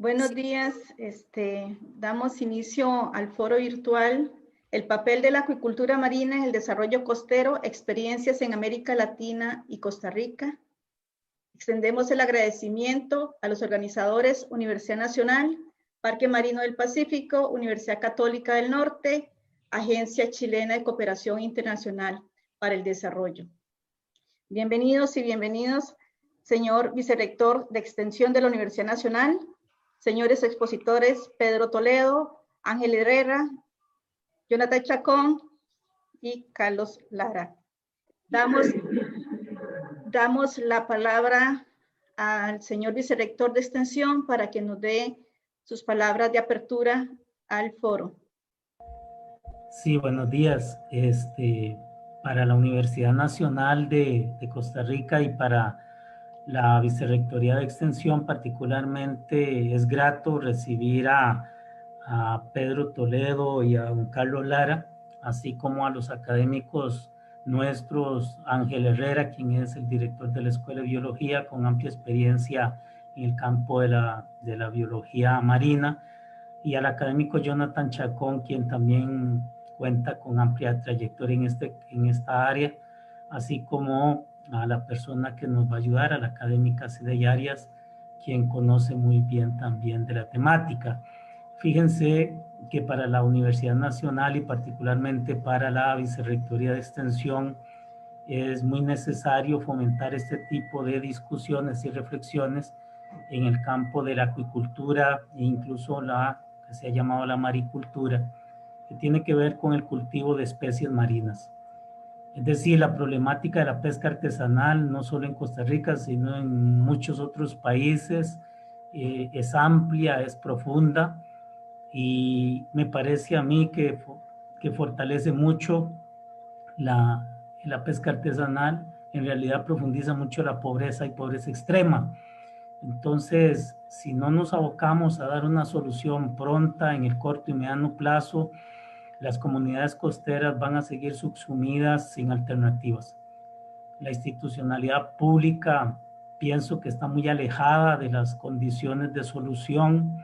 Buenos días. Damos inicio al foro virtual, el papel de la acuicultura marina en el desarrollo costero, experiencias en América Latina y Costa Rica. Extendemos el agradecimiento a los organizadores Universidad Nacional, Parque Marino del Pacífico, Universidad Católica del Norte, Agencia Chilena de Cooperación Internacional para el Desarrollo. Bienvenidos y bienvenidos, señor vicerrector de Extensión de la Universidad Nacional, señores expositores Pedro Toledo, Ángel Herrera, Jonathan Chacón y Carlos Lara. Damos la palabra al señor vicerrector de Extensión para que nos dé sus palabras de apertura al foro. Sí, buenos días. Para la Universidad Nacional de Costa Rica y para la Vicerrectoría de Extensión particularmente es grato recibir a Pedro Toledo y a don Carlos Lara, así como a los académicos nuestros, Ángel Herrera, quien es el director de la Escuela de Biología con amplia experiencia en el campo de la biología marina, y al académico Jonathan Chacón, quien también cuenta con amplia trayectoria en esta área, así como a la persona que nos va a ayudar, a la académica Sidey Arias, quien conoce muy bien también de la temática. Fíjense que para la Universidad Nacional y particularmente para la Vicerrectoría de Extensión es muy necesario fomentar este tipo de discusiones y reflexiones en el campo de la acuicultura e incluso la que se ha llamado la maricultura, que tiene que ver con el cultivo de especies marinas. Es decir, la problemática de la pesca artesanal, no solo en Costa Rica, sino en muchos otros países, es amplia, es profunda, y me parece a mí que fortalece mucho la pesca artesanal, en realidad profundiza mucho la pobreza y pobreza extrema. Entonces, si no nos abocamos a dar una solución pronta en el corto y mediano plazo, las comunidades costeras van a seguir subsumidas sin alternativas. La institucionalidad pública pienso que está muy alejada de las condiciones de solución.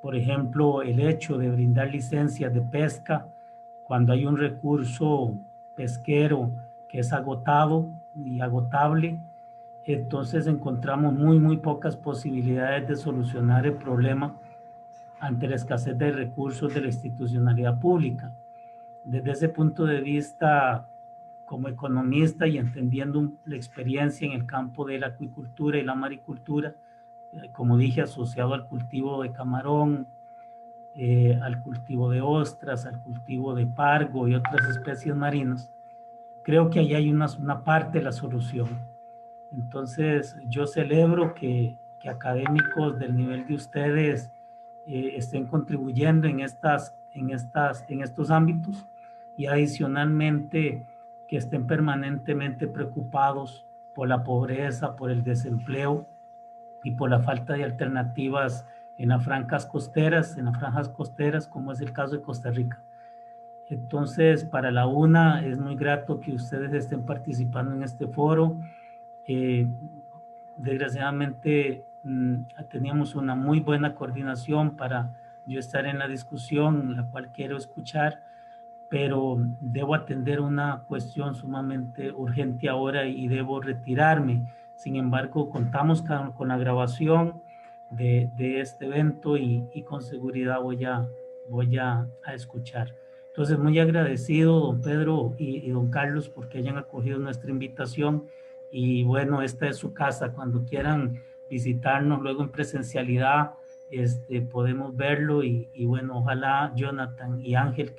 Por ejemplo, el hecho de brindar licencias de pesca cuando hay un recurso pesquero que es agotado y agotable, entonces encontramos muy pocas posibilidades de solucionar el problema ante la escasez de recursos de la institucionalidad pública. Desde ese punto de vista, como economista y entendiendo la experiencia en el campo de la acuicultura y la maricultura, como dije, asociado al cultivo de camarón, al cultivo de ostras, al cultivo de pargo y otras especies marinas, creo que ahí hay una parte de la solución. Entonces, yo celebro que académicos del nivel de ustedes estén contribuyendo en estos ámbitos, y adicionalmente que estén permanentemente preocupados por la pobreza, por el desempleo y por la falta de alternativas en las franjas costeras, como es el caso de Costa Rica. Entonces, para la UNA es muy grato que ustedes estén participando en este foro. Desgraciadamente teníamos una muy buena coordinación para yo estar en la discusión, la cual quiero escuchar, pero debo atender una cuestión sumamente urgente ahora y debo retirarme. Sin embargo, contamos con la grabación de este evento y con seguridad voy a escuchar. Entonces, muy agradecido, don Pedro y don Carlos, porque hayan acogido nuestra invitación. Y bueno, esta es su casa. Cuando quieran visitarnos luego en presencialidad, podemos verlo. Y bueno, ojalá Jonathan y Ángel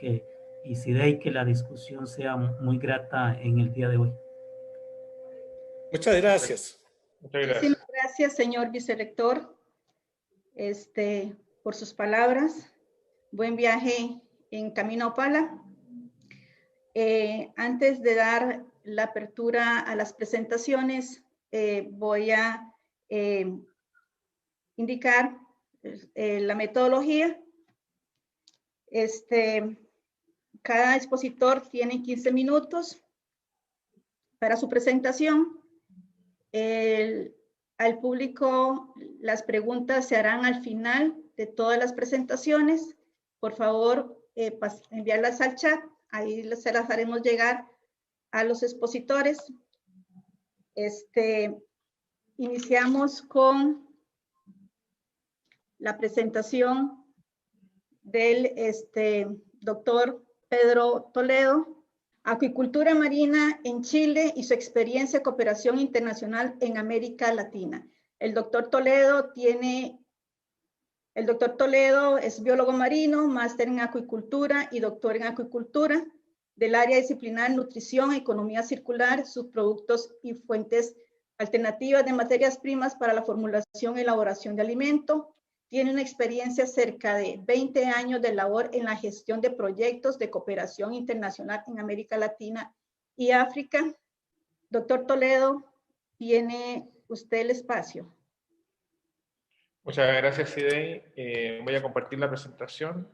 y Sidey, que la discusión sea muy grata en el día de hoy. Muchas gracias. Muchísimas gracias, señor vicerrector, por sus palabras. Buen viaje en camino a Opala. Antes de dar la apertura a las presentaciones, voy a indicar la metodología. Cada expositor tiene 15 minutos para su presentación. Al público, las preguntas se harán al final de todas las presentaciones. Por favor, enviarlas al chat. Ahí se las haremos llegar a los expositores. Iniciamos con la presentación del doctor Pedro Toledo. Acuicultura marina en Chile y su experiencia de cooperación internacional en América Latina. El doctor Toledo es biólogo marino, máster en acuicultura y doctor en acuicultura del área disciplinar nutrición, economía circular, subproductos y fuentes alternativas de materias primas para la formulación y elaboración de alimento. Tiene una experiencia cerca de 20 años de labor en la gestión de proyectos de cooperación internacional en América Latina y África. Doctor Toledo, tiene usted el espacio. Muchas gracias, Sidney. Voy a compartir la presentación.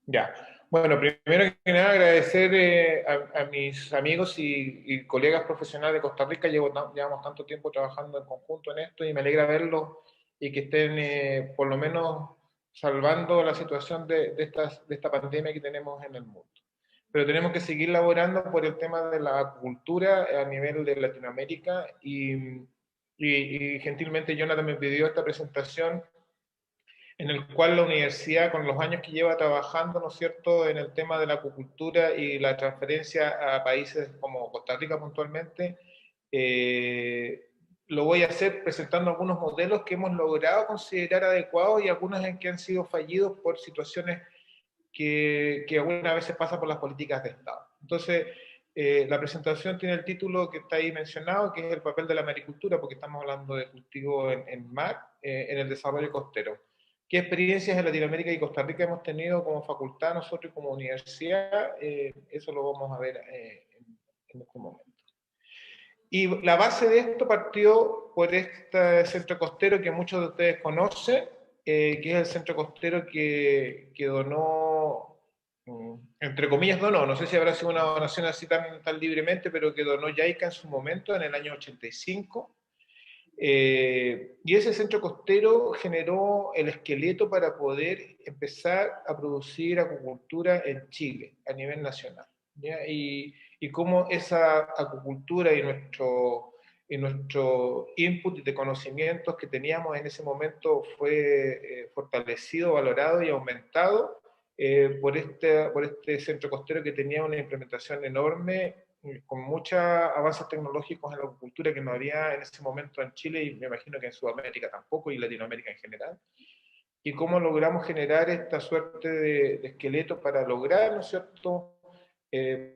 Ya. Bueno, primero que nada agradecer a mis amigos y colegas profesionales de Costa Rica. Llevamos tanto tiempo trabajando en conjunto en esto y me alegra verlos y que estén por lo menos salvando la situación de esta pandemia que tenemos en el mundo. Pero tenemos que seguir laborando por el tema de la acuicultura a nivel de Latinoamérica y gentilmente Jonathan me pidió esta presentación en el cual la universidad, con los años que lleva trabajando, ¿no es cierto?, en el tema de la acuicultura y la transferencia a países como Costa Rica puntualmente, lo voy a hacer presentando algunos modelos que hemos logrado considerar adecuados y algunos en que han sido fallidos por situaciones que algunas veces pasan por las políticas de Estado. Entonces, la presentación tiene el título que está ahí mencionado, que es el papel de la maricultura, porque estamos hablando de cultivo en mar, en el desarrollo costero. ¿Qué experiencias en Latinoamérica y Costa Rica hemos tenido como facultad nosotros como universidad? Eso lo vamos a ver en este momento. Y la base de esto partió por este centro costero que muchos de ustedes conocen, que es el centro costero que donó, entre comillas donó, no sé si habrá sido una donación así tan libremente, pero que donó JICA en su momento, en el año 85. Y ese centro costero generó el esqueleto para poder empezar a producir acuicultura en Chile a nivel nacional, ¿ya? Y cómo esa acuicultura y nuestro input de conocimientos que teníamos en ese momento fue fortalecido, valorado y aumentado por este centro costero que tenía una implementación enorme, con muchos avances tecnológicos en la acuicultura que no había en ese momento en Chile y me imagino que en Sudamérica tampoco y Latinoamérica en general, y cómo logramos generar esta suerte de esqueleto para lograr, ¿no es cierto?,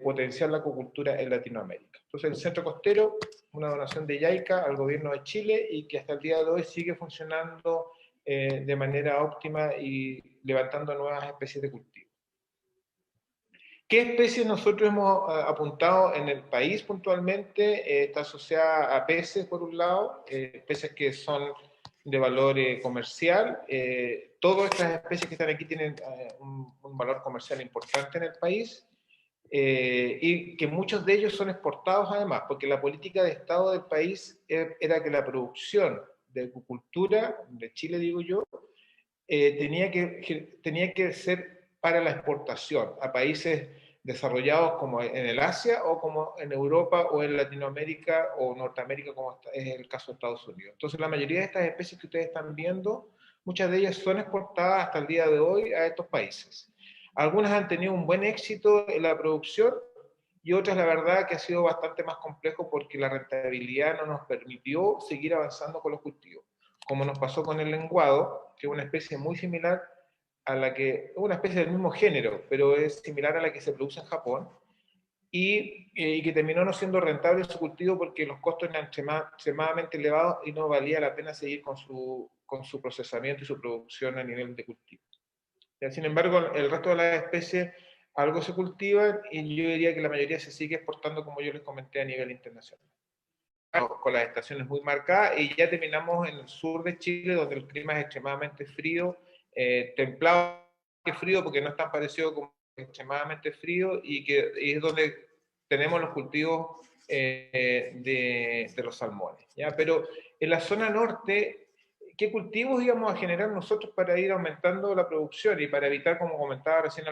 potenciar la acuicultura en Latinoamérica. Entonces el centro costero, una donación de JICA al gobierno de Chile y que hasta el día de hoy sigue funcionando de manera óptima y levantando nuevas especies de cultivo. ¿Qué especies nosotros hemos apuntado en el país puntualmente? Está asociada a peces, por un lado, peces que son de valor comercial. Todas estas especies que están aquí tienen un valor comercial importante en el país y que muchos de ellos son exportados además, porque la política de Estado del país era que la producción de acuicultura, de Chile digo yo, tenía que ser para la exportación a países desarrollados como en el Asia o como en Europa o en Latinoamérica o Norteamérica, como es el caso de Estados Unidos. Entonces la mayoría de estas especies que ustedes están viendo, muchas de ellas son exportadas hasta el día de hoy a estos países. Algunas han tenido un buen éxito en la producción y otras la verdad que ha sido bastante más complejo porque la rentabilidad no nos permitió seguir avanzando con los cultivos, como nos pasó con el lenguado, que es una especie muy similar a la que, una especie del mismo género, pero es similar a la que se produce en Japón, y que terminó no siendo rentable su cultivo porque los costos eran extremadamente elevados y no valía la pena seguir con su procesamiento y su producción a nivel de cultivo. Sin embargo, el resto de las especies algo se cultivan y yo diría que la mayoría se sigue exportando, como yo les comenté, a nivel internacional, con las estaciones muy marcadas, y ya terminamos en el sur de Chile, donde el clima es extremadamente frío, templado que frío, porque no es tan parecido como extremadamente frío, y es donde tenemos los cultivos de los salmones, ¿ya? Pero en la zona norte, ¿qué cultivos íbamos a generar nosotros para ir aumentando la producción y para evitar, como comentaba recién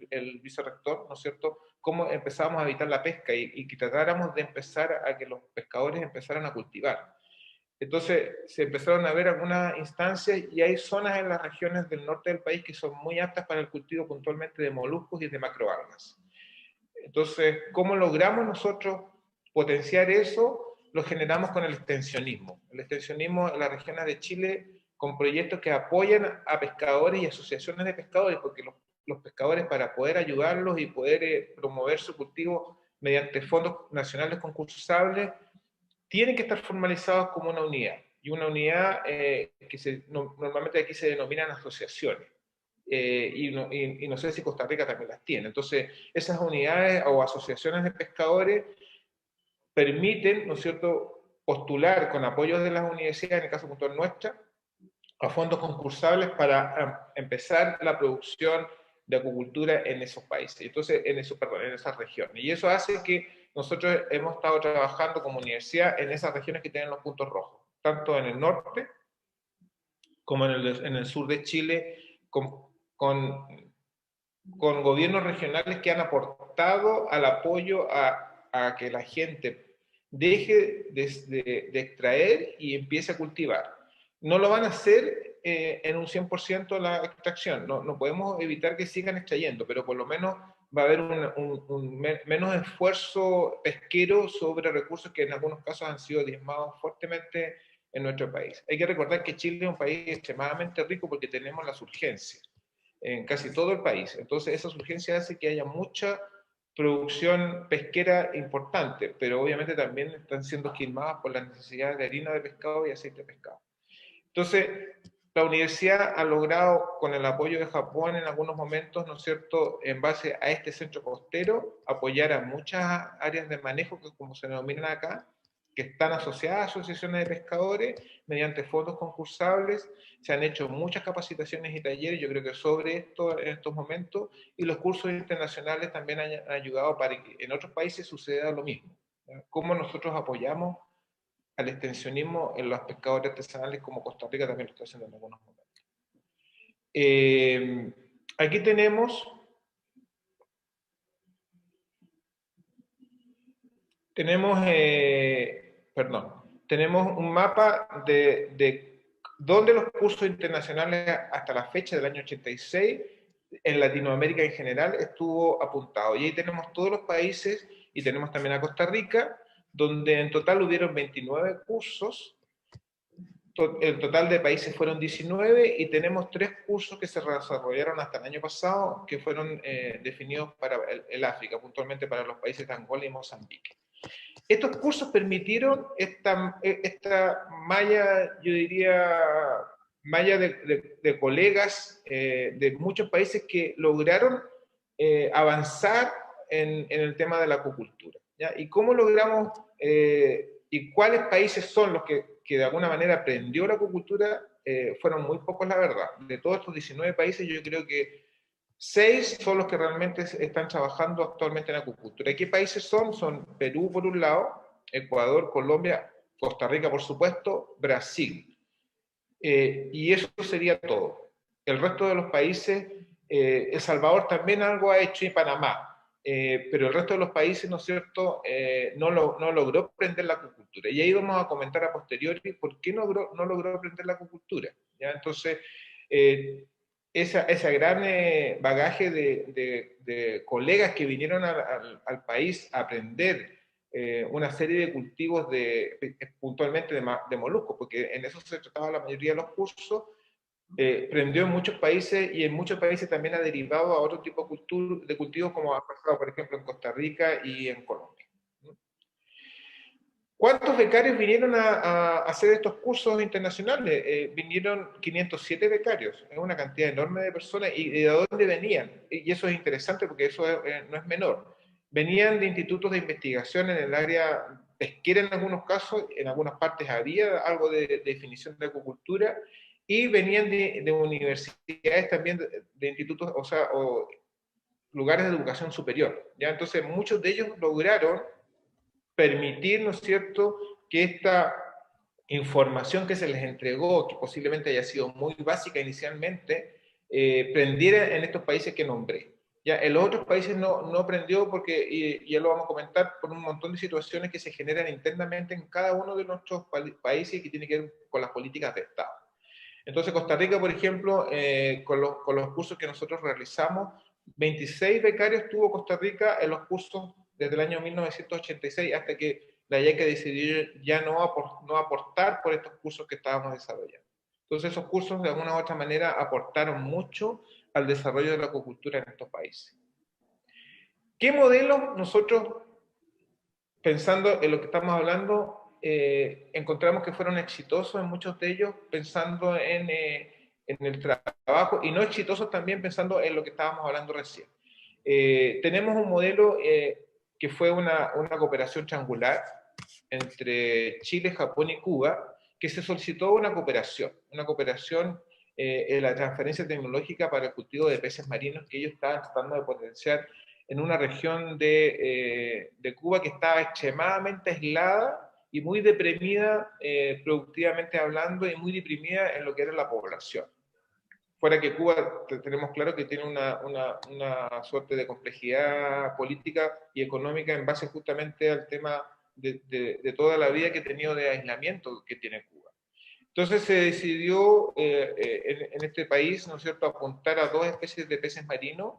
el vicerrector, ¿no es cierto?, cómo empezábamos a evitar la pesca y que tratáramos de empezar a que los pescadores empezaran a cultivar. Entonces se empezaron a ver algunas instancias y hay zonas en las regiones del norte del país que son muy aptas para el cultivo puntualmente de moluscos y de macroalgas. Entonces, ¿cómo logramos nosotros potenciar eso? Lo generamos con el extensionismo. El extensionismo en las regiones de Chile con proyectos que apoyan a pescadores y asociaciones de pescadores, porque los pescadores, para poder ayudarlos y poder promover su cultivo mediante fondos nacionales concursables, tienen que estar formalizados como una unidad. Y una unidad que normalmente aquí se denominan asociaciones. Y no sé si Costa Rica también las tiene. Entonces, esas unidades o asociaciones de pescadores permiten, ¿no es cierto?, postular con apoyo de las universidades, en el caso puntual nuestra, a fondos concursables para empezar la producción de acuicultura en esos países, entonces en esas regiones. Y eso hace que nosotros hemos estado trabajando como universidad en esas regiones que tienen los puntos rojos, tanto en el norte como en el sur de Chile, con gobiernos regionales que han aportado al apoyo a que la gente deje de extraer y empiece a cultivar. No lo van a hacer en un 100% la extracción, no podemos evitar que sigan extrayendo, pero por lo menos va a haber menos esfuerzo pesquero sobre recursos que en algunos casos han sido diezmados fuertemente en nuestro país. Hay que recordar que Chile es un país extremadamente rico porque tenemos las urgencias en casi todo el país. Entonces, esa urgencia hace que haya mucha producción pesquera importante, pero obviamente también están siendo esquilmadas por las necesidades de harina de pescado y aceite de pescado. Entonces, la universidad ha logrado, con el apoyo de Japón en algunos momentos, ¿no es cierto?, en base a este centro costero, apoyar a muchas áreas de manejo, que como se denominan acá, que están asociadas a asociaciones de pescadores, mediante fondos concursables. Se han hecho muchas capacitaciones y talleres, yo creo que sobre esto en estos momentos, y los cursos internacionales también han ayudado para que en otros países suceda lo mismo. ¿Cómo nosotros apoyamos al extensionismo en los pescadores artesanales, como Costa Rica también lo está haciendo en algunos momentos? Aquí tenemos un mapa de dónde los cursos internacionales hasta la fecha del año 86 en Latinoamérica en general estuvo apuntado. Y ahí tenemos todos los países y tenemos también a Costa Rica, donde en total hubieron 29 cursos. El total de países fueron 19 y tenemos 3 cursos que se desarrollaron hasta el año pasado, que fueron definidos para el África, puntualmente para los países de Angola y Mozambique. Estos cursos permitieron esta malla, yo diría, malla de colegas de muchos países que lograron avanzar en el tema de la acuicultura, ¿ya? ¿Y cómo logramos, y cuáles países son los que de alguna manera aprendió la acuicultura? Fueron muy pocos, la verdad. De todos estos 19 países, yo creo que 6 son los que realmente están trabajando actualmente en acuicultura. ¿Y qué países son? Son Perú, por un lado, Ecuador, Colombia, Costa Rica, por supuesto, Brasil. Y eso sería todo. El resto de los países, El Salvador también algo ha hecho, y Panamá. Pero el resto de los países, ¿no es cierto?, no logró aprender la acuicultura. Y ahí vamos a comentar a posteriori por qué no logró aprender la acuicultura, ¿ya? Entonces, ese gran bagaje de colegas que vinieron al país a aprender una serie de cultivos puntualmente de moluscos, porque en eso se trataba la mayoría de los cursos, prendió en muchos países, y en muchos países también ha derivado a otro tipo de cultivos, como ha pasado, por ejemplo, en Costa Rica y en Colombia. ¿Cuántos becarios vinieron a hacer estos cursos internacionales? Vinieron 507 becarios, es una cantidad enorme de personas. ¿Y de dónde venían? Y eso es interesante porque eso no es menor. Venían de institutos de investigación en el área pesquera en algunos casos, en algunas partes había algo de definición de acuicultura, y venían de universidades también, de institutos, o lugares de educación superior, ¿ya? Entonces muchos de ellos lograron permitir, ¿no es cierto?, que esta información que se les entregó, que posiblemente haya sido muy básica inicialmente, prendiera en estos países que nombré. Ya, en los otros países no prendió porque, y ya lo vamos a comentar, por un montón de situaciones que se generan internamente en cada uno de nuestros países y que tiene que ver con las políticas de Estado. Entonces, Costa Rica, por ejemplo, con los cursos que nosotros realizamos, 26 becarios tuvo Costa Rica en los cursos desde el año 1986 hasta que la IECA decidió ya no aportar por estos cursos que estábamos desarrollando. Entonces, esos cursos de alguna u otra manera aportaron mucho al desarrollo de la acuicultura en estos países. ¿Qué modelos nosotros, pensando en lo que estamos hablando, encontramos que fueron exitosos en muchos de ellos, pensando en el trabajo, y no exitosos también pensando en lo que estábamos hablando recién? Tenemos un modelo que fue una cooperación triangular entre Chile, Japón y Cuba, que se solicitó una cooperación en la transferencia tecnológica para el cultivo de peces marinos que ellos estaban tratando de potenciar en una región de Cuba que estaba extremadamente aislada y muy deprimida productivamente hablando, y muy deprimida en lo que era la población. Fuera que Cuba, tenemos claro que tiene una suerte de complejidad política y económica en base justamente al tema de toda la vida que ha tenido de aislamiento que tiene Cuba. Entonces se decidió en este país, ¿no es cierto?, apuntar a 2 especies de peces marinos,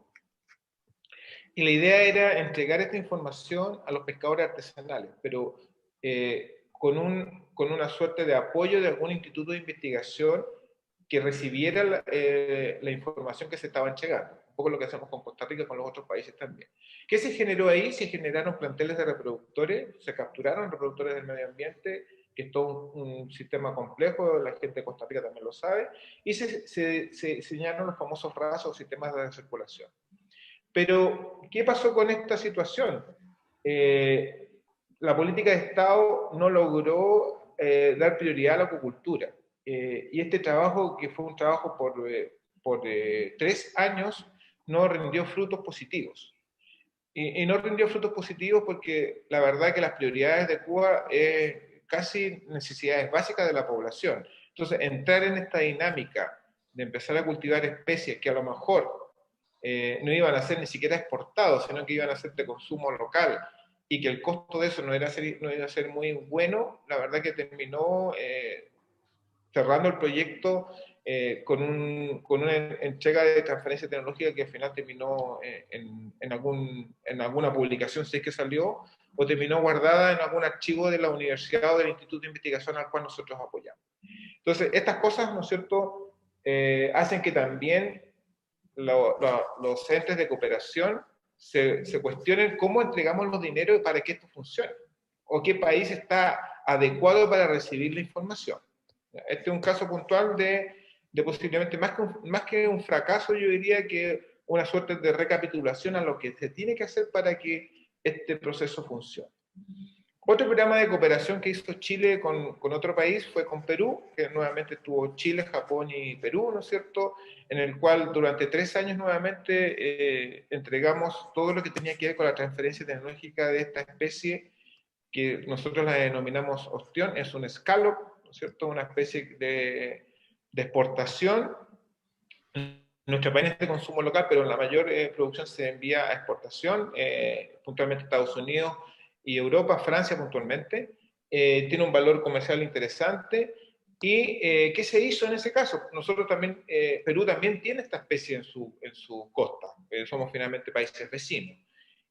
y la idea era entregar esta información a los pescadores artesanales, pero con una suerte de apoyo de algún instituto de investigación que recibiera la información que se estaba entregando. Un poco lo que hacemos con Costa Rica y con los otros países también. ¿Qué se generó ahí? Se generaron planteles de reproductores, se capturaron reproductores del medio ambiente, que es todo un sistema complejo, la gente de Costa Rica también lo sabe, y se diseñaron los famosos RAS o sistemas de recirculación. Pero, ¿qué pasó con esta situación? La política de Estado no logró dar prioridad a la acuicultura. Y este trabajo, que fue un trabajo por 3 años, no rindió frutos positivos. Y no rindió frutos positivos porque la verdad que las prioridades de Cuba es casi necesidades básicas de la población. Entonces, entrar en esta dinámica de empezar a cultivar especies que a lo mejor no iban a ser ni siquiera exportados, sino que iban a ser de consumo local, y que el costo de eso no iba a ser muy bueno, la verdad que terminó cerrando el proyecto con una entrega de transferencia tecnológica que al final terminó en alguna publicación, si es que salió, o terminó guardada en algún archivo de la universidad o del instituto de investigación al cual nosotros apoyamos. Entonces, estas cosas, ¿no es cierto?, hacen que también los entes de cooperación se cuestionen cómo entregamos los dineros para que esto funcione, o qué país está adecuado para recibir la información. Este es un caso puntual de posiblemente, más que un fracaso, yo diría que una suerte de recapitulación a lo que se tiene que hacer para que este proceso funcione. Otro programa de cooperación que hizo Chile con otro país fue con Perú, que nuevamente estuvo Chile, Japón y Perú, ¿no es cierto?, en el cual durante 3 años nuevamente entregamos todo lo que tenía que ver con la transferencia tecnológica de esta especie, que nosotros la denominamos ostión, es un scallop, ¿no es cierto?, una especie de exportación. Nuestro país es de consumo local, pero la mayor producción se envía a exportación, puntualmente a Estados Unidos y Europa, Francia puntualmente. Tiene un valor comercial interesante. ¿Y qué se hizo en ese caso? Nosotros también, Perú también tiene esta especie en su costa, somos finalmente países vecinos.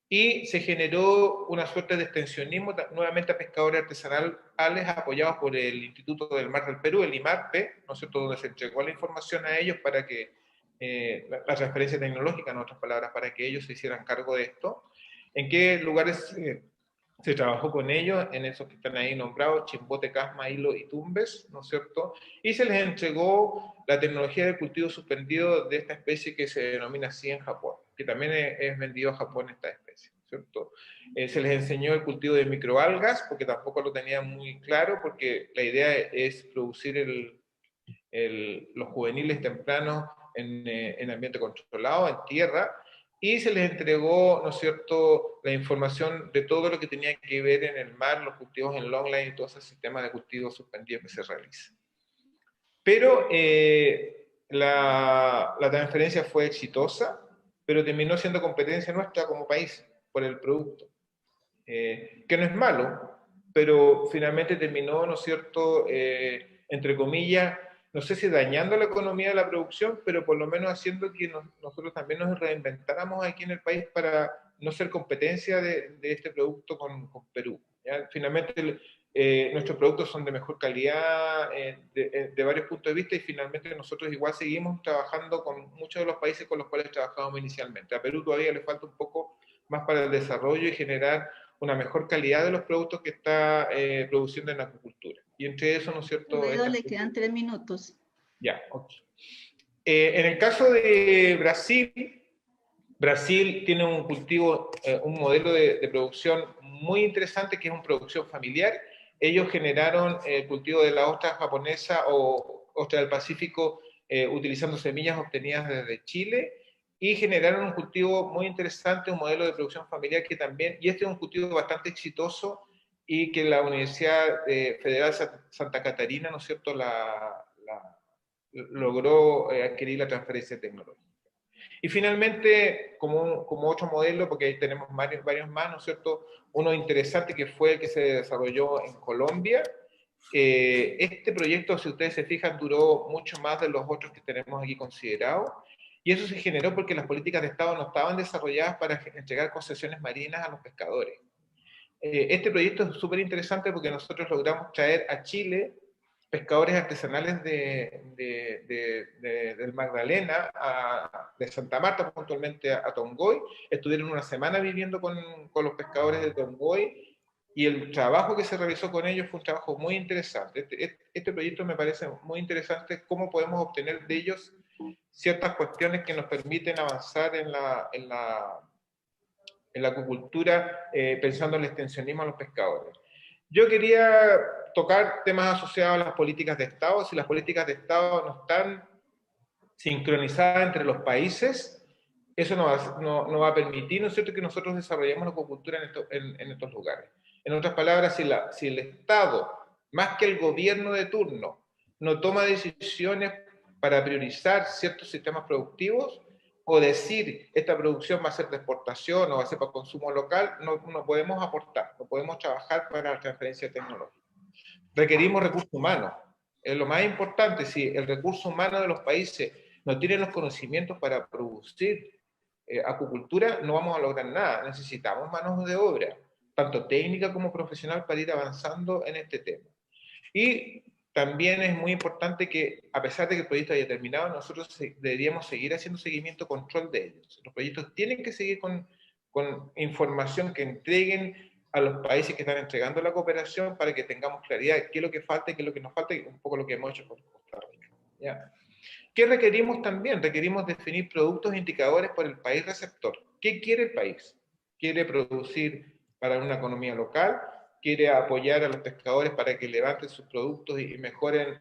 Y se generó una suerte de extensionismo nuevamente a pescadores artesanales apoyados por el Instituto del Mar del Perú, el IMARPE, ¿no es cierto?, donde se entregó la información a ellos para que la transferencia tecnológica, en otras palabras, para que ellos se hicieran cargo de esto. ¿En qué lugares se trabajó con ellos? En esos que están ahí nombrados, Chimbote, Casma, Hilo y Tumbes, ¿no es cierto? Y se les entregó la tecnología de cultivo suspendido de esta especie que se denomina así en Japón, que también es vendido a Japón esta especie, ¿cierto? Se les enseñó el cultivo de microalgas, porque tampoco lo tenían muy claro, porque la idea es producir los juveniles tempranos en ambiente controlado, en tierra, y se les entregó, ¿no es cierto?, la información de todo lo que tenía que ver en el mar, los cultivos en longline y todo ese sistema de cultivos suspendidos que se realiza. Pero la transferencia fue exitosa, pero terminó siendo competencia nuestra como país por el producto, que no es malo, pero finalmente terminó, ¿no es cierto?, entre comillas, no sé si dañando la economía de la producción, pero por lo menos haciendo que nosotros también nos reinventáramos aquí en el país para no ser competencia de este producto con Perú. ¿Ya? Finalmente, nuestros productos son de mejor calidad de varios puntos de vista, y finalmente nosotros igual seguimos trabajando con muchos de los países con los cuales trabajábamos inicialmente. A Perú todavía le falta un poco más para el desarrollo y generar una mejor calidad de los productos que está produciendo en la acuicultura. Y entre eso, ¿no es cierto? Toledo, le quedan 3 minutos. Ya, ok. En el caso de Brasil, Brasil tiene un cultivo, un modelo de producción muy interesante, que es una producción familiar. Ellos generaron el cultivo de la ostra japonesa o ostra del Pacífico utilizando semillas obtenidas desde Chile, y generaron un cultivo muy interesante, un modelo de producción familiar que también, y este es un cultivo bastante exitoso, y que la Universidad Federal Santa Catarina, ¿no es cierto?, logró adquirir la transferencia tecnológica. Y finalmente, como otro modelo, porque ahí tenemos varios más, ¿no es cierto?, uno interesante que fue el que se desarrolló en Colombia. Este proyecto, si ustedes se fijan, duró mucho más de los otros que tenemos aquí considerados, y eso se generó porque las políticas de Estado no estaban desarrolladas para entregar concesiones marinas a los pescadores. Este proyecto es súper interesante porque nosotros logramos traer a Chile pescadores artesanales del Magdalena, de Santa Marta puntualmente a Tongoy. Estuvieron una semana viviendo con los pescadores de Tongoy, y el trabajo que se realizó con ellos fue un trabajo muy interesante. Este proyecto me parece muy interesante, cómo podemos obtener de ellos ciertas cuestiones que nos permiten avanzar en la acuicultura, pensando en el extensionismo a los pescadores. Yo quería tocar temas asociados a las políticas de Estado. Si las políticas de Estado no están sincronizadas entre los países, eso no va a permitir, ¿no es cierto?, que nosotros desarrollemos la acuicultura en estos lugares. En otras palabras, si el Estado, más que el gobierno de turno, no toma decisiones para priorizar ciertos sistemas productivos, o decir, esta producción va a ser de exportación o va a ser para consumo local, no podemos aportar, no podemos trabajar para la transferencia tecnológica. Requerimos recursos humanos. Es lo más importante. Si el recurso humano de los países no tiene los conocimientos para producir acuicultura, no vamos a lograr nada. Necesitamos manos de obra, tanto técnica como profesional, para ir avanzando en este tema. Y también es muy importante que, a pesar de que el proyecto haya terminado, nosotros deberíamos seguir haciendo seguimiento, control de ellos. Los proyectos tienen que seguir con información que entreguen a los países que están entregando la cooperación, para que tengamos claridad de qué es lo que falta y qué es lo que nos falta, y un poco lo que hemos hecho con Costa Rica. ¿Ya? ¿Qué requerimos también? Requerimos definir productos e indicadores por el país receptor. ¿Qué quiere el país? ¿Quiere producir para una economía local? ¿Quiere apoyar a los pescadores para que levanten sus productos y mejoren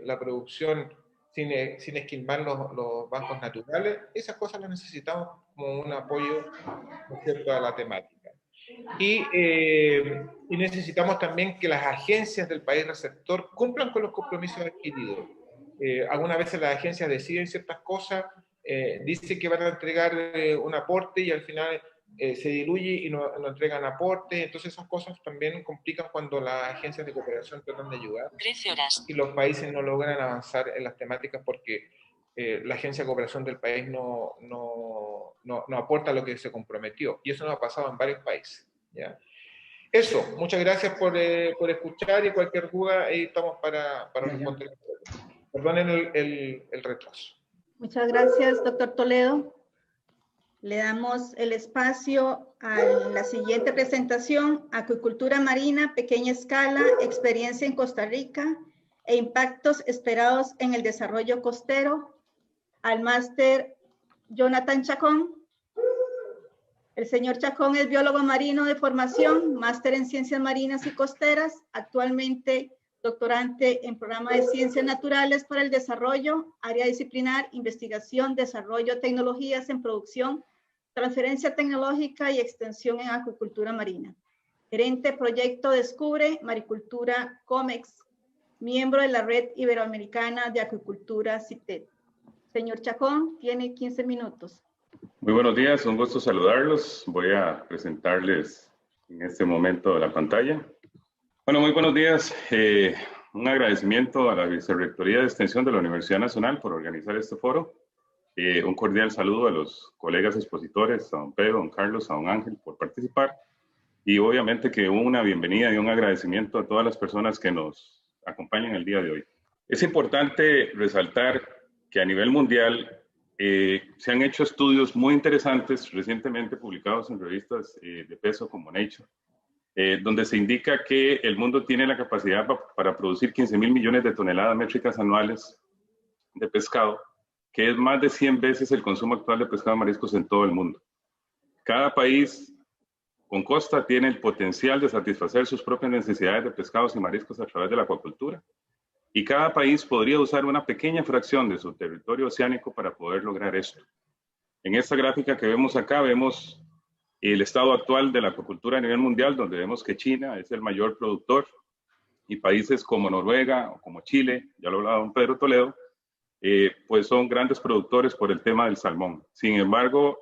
la producción sin esquilmar los bancos naturales? Esas cosas las necesitamos como un apoyo, ¿no es cierto?, a la temática. Y necesitamos también que las agencias del país receptor cumplan con los compromisos adquiridos. Algunas veces las agencias deciden ciertas cosas, dicen que van a entregar un aporte, y al final se diluye y no entregan aporte. Entonces esas cosas también complican cuando las agencias de cooperación tratan de ayudar 13 horas. y los países no logran avanzar en las temáticas porque la agencia de cooperación del país no aporta lo que se comprometió, y eso nos ha pasado en varios países. ¿Ya? Eso, muchas gracias por escuchar, y cualquier duda ahí estamos para responder. Perdonen el retraso. Muchas gracias, doctor Toledo. Le damos el espacio a la siguiente presentación: Acuicultura marina, pequeña escala, experiencia en Costa Rica e impactos esperados en el desarrollo costero, al máster Jonathan Chacón. El señor Chacón es biólogo marino de formación, máster en ciencias marinas y costeras, actualmente doctorante en programa de ciencias naturales para el desarrollo, área disciplinar, investigación, desarrollo, tecnologías en producción Transferencia tecnológica y extensión en acuicultura marina. Gerente Proyecto Descubre Maricultura COMEX, miembro de la Red Iberoamericana de Acuicultura CITED. Señor Chacón, tiene 15 minutos. Muy buenos días, un gusto saludarlos. Voy a presentarles en este momento la pantalla. Bueno, muy buenos días. Un agradecimiento a la Vicerrectoría de Extensión de la Universidad Nacional por organizar este foro. Un cordial saludo a los colegas expositores, a don Pedro, a don Carlos, a don Ángel por participar. Y obviamente que una bienvenida y un agradecimiento a todas las personas que nos acompañan el día de hoy. Es importante resaltar que a nivel mundial se han hecho estudios muy interesantes recientemente publicados en revistas de peso como Nature, donde se indica que el mundo tiene la capacidad para producir 15.000 millones de toneladas métricas anuales de pescado, que es más de 100 veces el consumo actual de pescado y mariscos en todo el mundo. Cada país con costa tiene el potencial de satisfacer sus propias necesidades de pescados y mariscos a través de la acuacultura. Y cada país podría usar una pequeña fracción de su territorio oceánico para poder lograr esto. En esta gráfica que vemos acá, vemos el estado actual de la acuacultura a nivel mundial, donde vemos que China es el mayor productor y países como Noruega o como Chile, ya lo hablaba don Pedro Toledo, pues son grandes productores por el tema del salmón. Sin embargo,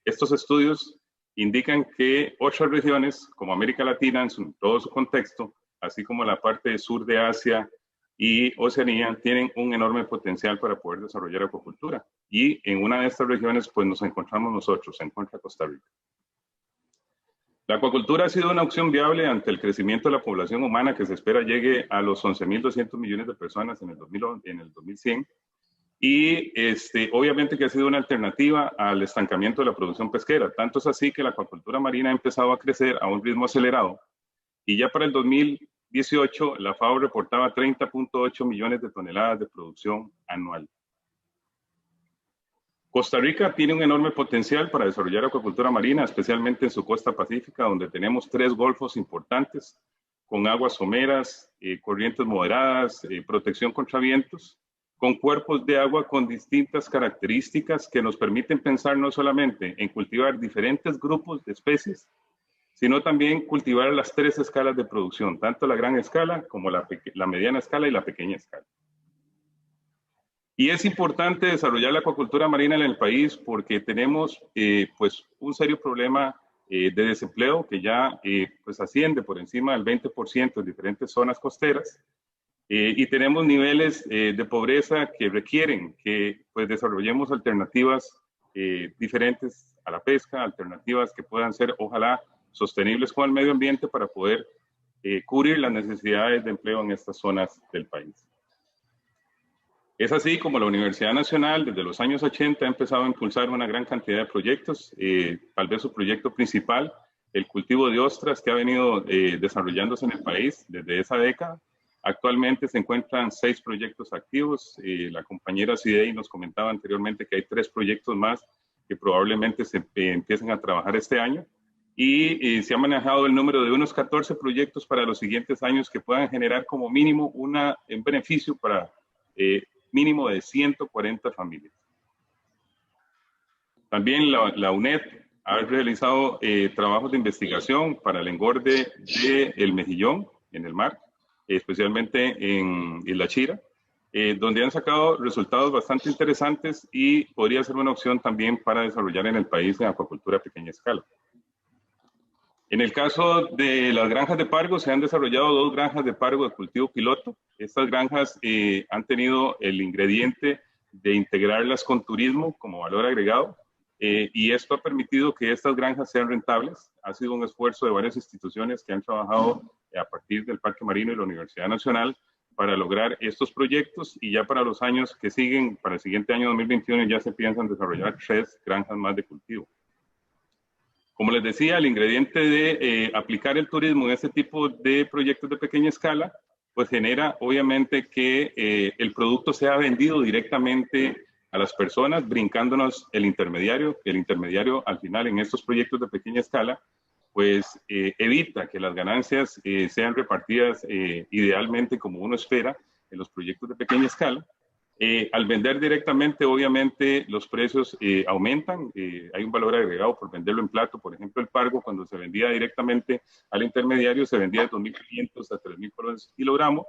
estos estudios indican que otras regiones, como América Latina en todo su contexto, así como la parte sur de Asia y Oceanía, tienen un enorme potencial para poder desarrollar acuacultura. Y en una de estas regiones, pues nos encontramos nosotros, se encuentra Costa Rica. La acuacultura ha sido una opción viable ante el crecimiento de la población humana que se espera llegue a los 11.200 millones de personas en el 2100. Y obviamente que ha sido una alternativa al estancamiento de la producción pesquera. Tanto es así que la acuacultura marina ha empezado a crecer a un ritmo acelerado. Y ya para el 2018, la FAO reportaba 30.8 millones de toneladas de producción anual. Costa Rica tiene un enorme potencial para desarrollar acuacultura marina, especialmente en su costa pacífica, donde tenemos 3 golfos importantes, con aguas someras, corrientes moderadas, protección contra vientos, con cuerpos de agua con distintas características que nos permiten pensar no solamente en cultivar diferentes grupos de especies, sino también cultivar las 3 escalas de producción, tanto la gran escala como la mediana escala y la pequeña escala. Y es importante desarrollar la acuacultura marina en el país porque tenemos pues un serio problema de desempleo que ya pues asciende por encima del 20% en diferentes zonas costeras y tenemos niveles de pobreza que requieren que pues desarrollemos alternativas diferentes a la pesca, alternativas que puedan ser ojalá sostenibles con el medio ambiente para poder cubrir las necesidades de empleo en estas zonas del país. Es así como la Universidad Nacional desde los años 80 ha empezado a impulsar una gran cantidad de proyectos, tal vez su proyecto principal, el cultivo de ostras que ha venido desarrollándose en el país desde esa década. Actualmente se encuentran 6 proyectos activos, la compañera Cidey nos comentaba anteriormente que hay 3 proyectos más que probablemente se empiecen a trabajar este año y se ha manejado el número de unos 14 proyectos para los siguientes años que puedan generar como mínimo un beneficio para mínimo de 140 familias. También la UNED ha realizado trabajos de investigación para el engorde del mejillón en el mar, especialmente en Isla Chira, donde han sacado resultados bastante interesantes y podría ser una opción también para desarrollar en el país en acuacultura a pequeña escala. En el caso de las granjas de pargo, se han desarrollado 2 granjas de pargo de cultivo piloto. Estas granjas han tenido el ingrediente de integrarlas con turismo como valor agregado y esto ha permitido que estas granjas sean rentables. Ha sido un esfuerzo de varias instituciones que han trabajado a partir del Parque Marino y la Universidad Nacional para lograr estos proyectos y ya para los años que siguen, para el siguiente año 2021, ya se piensan desarrollar 3 granjas más de cultivo. Como les decía, el ingrediente de aplicar el turismo en este tipo de proyectos de pequeña escala, pues genera obviamente que el producto sea vendido directamente a las personas, brincándonos el intermediario. El intermediario al final en estos proyectos de pequeña escala, pues evita que las ganancias sean repartidas idealmente como uno espera en los proyectos de pequeña escala. Al vender directamente, obviamente, los precios aumentan. Hay un valor agregado por venderlo en plato. Por ejemplo, el pargo, cuando se vendía directamente al intermediario, se vendía de 2.500 a 3.000 colones el kilogramo.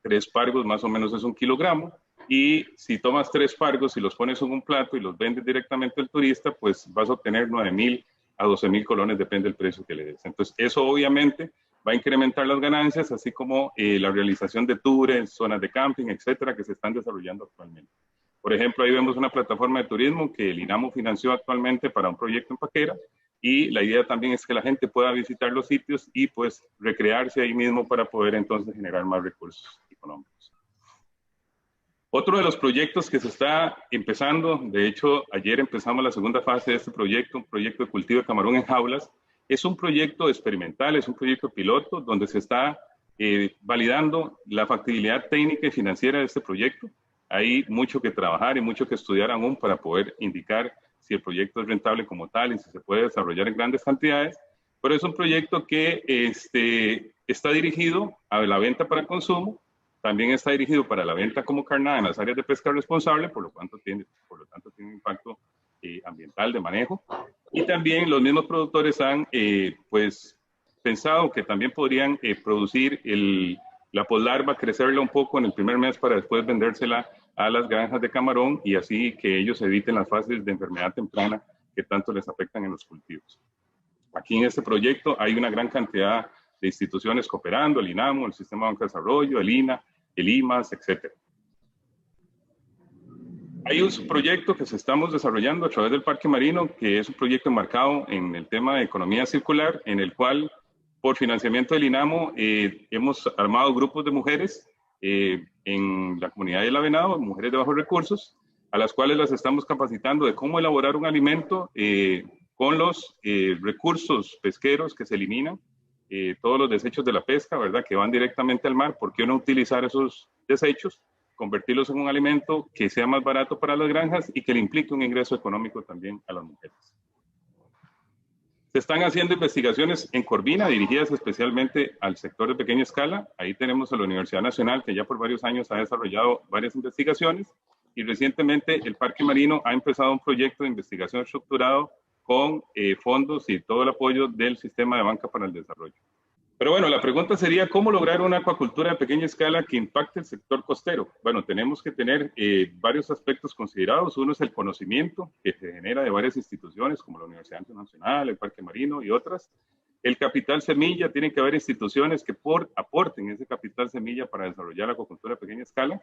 3 pargos más o menos es 1 kilogramo. Y si tomas 3 pargos y los pones en un plato y los vendes directamente al turista, pues vas a obtener 9.000 a 12.000 colones, depende del precio que le des. Entonces, eso obviamente va a incrementar las ganancias, así como la realización de tours, zonas de camping, etcétera, que se están desarrollando actualmente. Por ejemplo, ahí vemos una plataforma de turismo que el INAMO financió actualmente para un proyecto en Paquera, y la idea también es que la gente pueda visitar los sitios y pues recrearse ahí mismo para poder entonces generar más recursos económicos. Otro de los proyectos que se está empezando, de hecho, ayer empezamos la segunda fase de este proyecto, un proyecto de cultivo de camarón en jaulas. Es un proyecto experimental, es un proyecto piloto donde se está validando la factibilidad técnica y financiera de este proyecto. Hay mucho que trabajar y mucho que estudiar aún para poder indicar si el proyecto es rentable como tal y si se puede desarrollar en grandes cantidades, pero es un proyecto que está dirigido a la venta para consumo. También está dirigido para la venta como carnada en las áreas de pesca responsable, por lo tanto tiene un impacto ambiental de manejo. Y también los mismos productores han pues, pensado que también podrían producir la poslarva, crecerla un poco en el primer mes para después vendérsela a las granjas de camarón y así que ellos eviten las fases de enfermedad temprana que tanto les afectan en los cultivos. Aquí en este proyecto hay una gran cantidad de instituciones cooperando, el INAMO, el Sistema de Banca de Desarrollo, el INA, el IMAS, etc. Hay un proyecto que estamos desarrollando a través del Parque Marino, que es un proyecto enmarcado en el tema de economía circular, en el cual, por financiamiento del INAMO, hemos armado grupos de mujeres en la comunidad de La Venado, mujeres de bajos recursos, a las cuales las estamos capacitando de cómo elaborar un alimento con los recursos pesqueros que se eliminan, todos los desechos de la pesca, ¿verdad?, que van directamente al mar. ¿Por qué no utilizar esos desechos, convertirlos en un alimento que sea más barato para las granjas y que le implique un ingreso económico también a las mujeres? Se están haciendo investigaciones en Corvina dirigidas especialmente al sector de pequeña escala. Ahí tenemos a la Universidad Nacional, que ya por varios años ha desarrollado varias investigaciones, y recientemente el Parque Marino ha empezado un proyecto de investigación estructurado con fondos y todo el apoyo del Sistema de Banca para el Desarrollo. Pero bueno, la pregunta sería, ¿cómo lograr una acuacultura de pequeña escala que impacte el sector costero? Bueno, tenemos que tener varios aspectos considerados. Uno es el conocimiento que se genera de varias instituciones, como la Universidad Nacional, el Parque Marino y otras. El capital semilla, tienen que haber instituciones que aporten ese capital semilla para desarrollar la acuacultura de pequeña escala.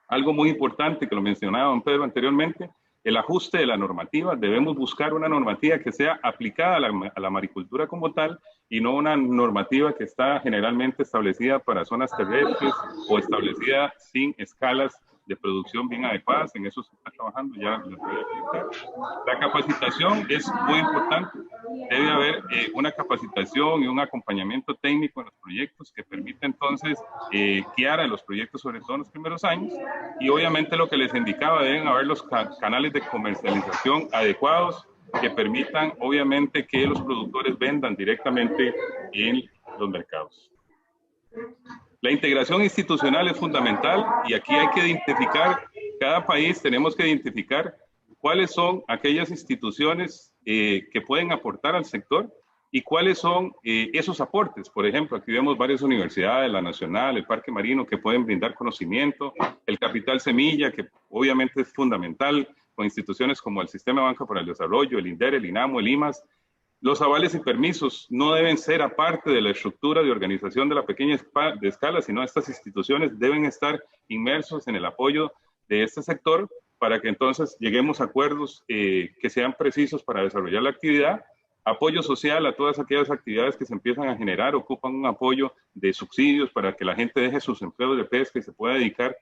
Algo muy importante que lo mencionaba don Pedro anteriormente, el ajuste de la normativa. Debemos buscar una normativa que sea aplicada a la maricultura como tal y no una normativa que está generalmente establecida para zonas terrestres o establecida sin escalas de producción bien adecuadas. En eso se está trabajando, ya les voy a explicar. La capacitación es muy importante. Debe haber una capacitación y un acompañamiento técnico en los proyectos que permita entonces guiar a los proyectos, sobre todo en los primeros años. Y obviamente lo que les indicaba, deben haber los canales de comercialización adecuados que permitan obviamente que los productores vendan directamente en los mercados. La integración institucional es fundamental y aquí hay que identificar, cada país tenemos que identificar cuáles son aquellas instituciones que pueden aportar al sector y cuáles son esos aportes. Por ejemplo, aquí vemos varias universidades, la Nacional, el Parque Marino, que pueden brindar conocimiento, el capital semilla, que obviamente es fundamental, con instituciones como el Sistema de Banca para el Desarrollo, el INDER, el INAMO, el IMAS. Los avales y permisos no deben ser aparte de la estructura de organización de la pequeña escala, sino estas instituciones deben estar inmersos en el apoyo de este sector para que entonces lleguemos a acuerdos que sean precisos para desarrollar la actividad. Apoyo social a todas aquellas actividades que se empiezan a generar, ocupan un apoyo de subsidios para que la gente deje sus empleos de pesca y se pueda dedicar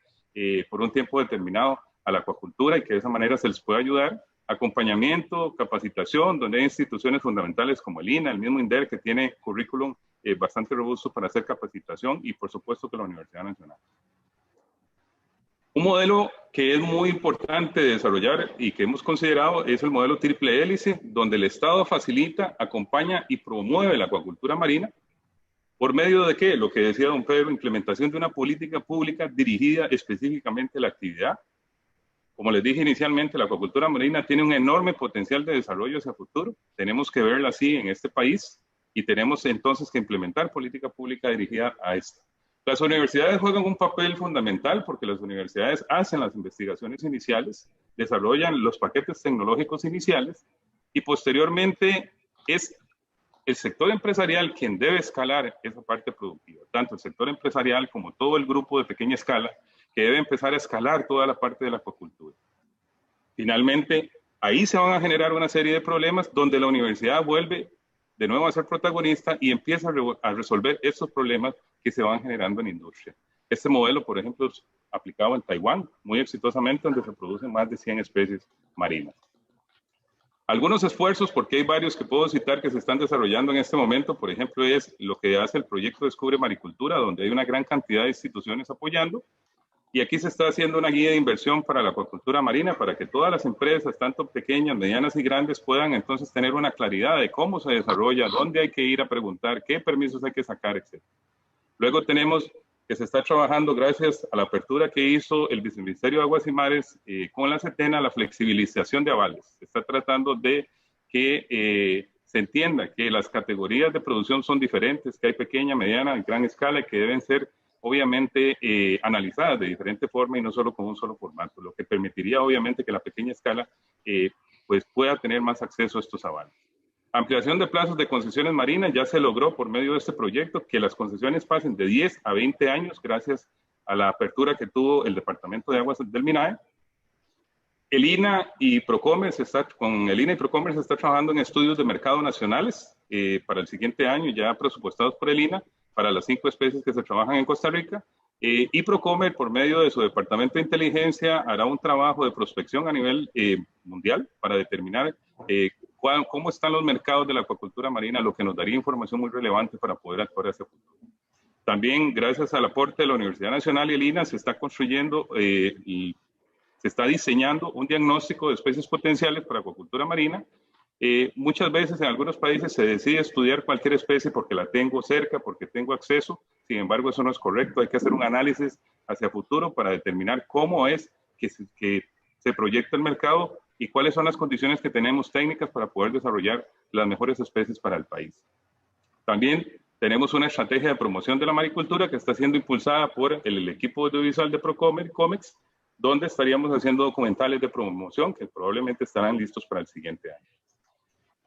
por un tiempo determinado a la acuacultura y que de esa manera se les pueda ayudar. Acompañamiento, capacitación, donde hay instituciones fundamentales como el INA, el mismo INDER, que tiene currículum bastante robusto para hacer capacitación, y por supuesto que la Universidad Nacional. Un modelo que es muy importante de desarrollar y que hemos considerado es el modelo triple hélice, donde el Estado facilita, acompaña y promueve la acuacultura marina. ¿Por medio de qué? Lo que decía don Pedro, implementación de una política pública dirigida específicamente a la actividad. Como les dije inicialmente, la acuacultura marina tiene un enorme potencial de desarrollo hacia el futuro. Tenemos que verla así en este país y tenemos entonces que implementar política pública dirigida a esto. Las universidades juegan un papel fundamental porque las universidades hacen las investigaciones iniciales, desarrollan los paquetes tecnológicos iniciales y posteriormente es el sector empresarial quien debe escalar esa parte productiva, tanto el sector empresarial como todo el grupo de pequeña escala que debe empezar a escalar toda la parte de la acuacultura. Finalmente, ahí se van a generar una serie de problemas donde la universidad vuelve de nuevo a ser protagonista y empieza a resolver estos problemas que se van generando en la industria. Este modelo, por ejemplo, es aplicado en Taiwán muy exitosamente, donde se producen más de 100 especies marinas. Algunos esfuerzos, porque hay varios que puedo citar que se están desarrollando en este momento, por ejemplo, es lo que hace el proyecto Descubre Maricultura, donde hay una gran cantidad de instituciones apoyando. Y aquí se está haciendo una guía de inversión para la acuacultura marina, para que todas las empresas, tanto pequeñas, medianas y grandes, puedan entonces tener una claridad de cómo se desarrolla, dónde hay que ir a preguntar, qué permisos hay que sacar, etc. Luego tenemos que se está trabajando, gracias a la apertura que hizo el Viceministerio de Aguas y Mares con la CETENA, la flexibilización de avales. Se está tratando de que se entienda que las categorías de producción son diferentes, que hay pequeña, mediana y gran escala y que deben ser obviamente analizadas de diferente forma y no solo con un solo formato, lo que permitiría obviamente que la pequeña escala pues pueda tener más acceso a estos avales. Ampliación de plazos de concesiones marinas, ya se logró por medio de este proyecto que las concesiones pasen de 10 a 20 años gracias a la apertura que tuvo el Departamento de Aguas del MINAE. El INA y Procomer se está trabajando en estudios de mercado nacionales para el siguiente año, ya presupuestados por el INA, para las 5 especies que se trabajan en Costa Rica. Y Procomer, por medio de su Departamento de Inteligencia, hará un trabajo de prospección a nivel mundial para determinar cómo están los mercados de la acuacultura marina, lo que nos daría información muy relevante para poder actuar hacia el futuro. También, gracias al aporte de la Universidad Nacional y el INA, se está construyendo y se está diseñando un diagnóstico de especies potenciales para acuacultura marina. Muchas veces en algunos países se decide estudiar cualquier especie porque la tengo cerca, porque tengo acceso. Sin embargo, eso no es correcto. Hay que hacer un análisis hacia futuro para determinar cómo es que se proyecta el mercado y cuáles son las condiciones que tenemos técnicas para poder desarrollar las mejores especies para el país. También tenemos una estrategia de promoción de la maricultura que está siendo impulsada por el equipo audiovisual de Procomer, COMEX, donde estaríamos haciendo documentales de promoción que probablemente estarán listos para el siguiente año.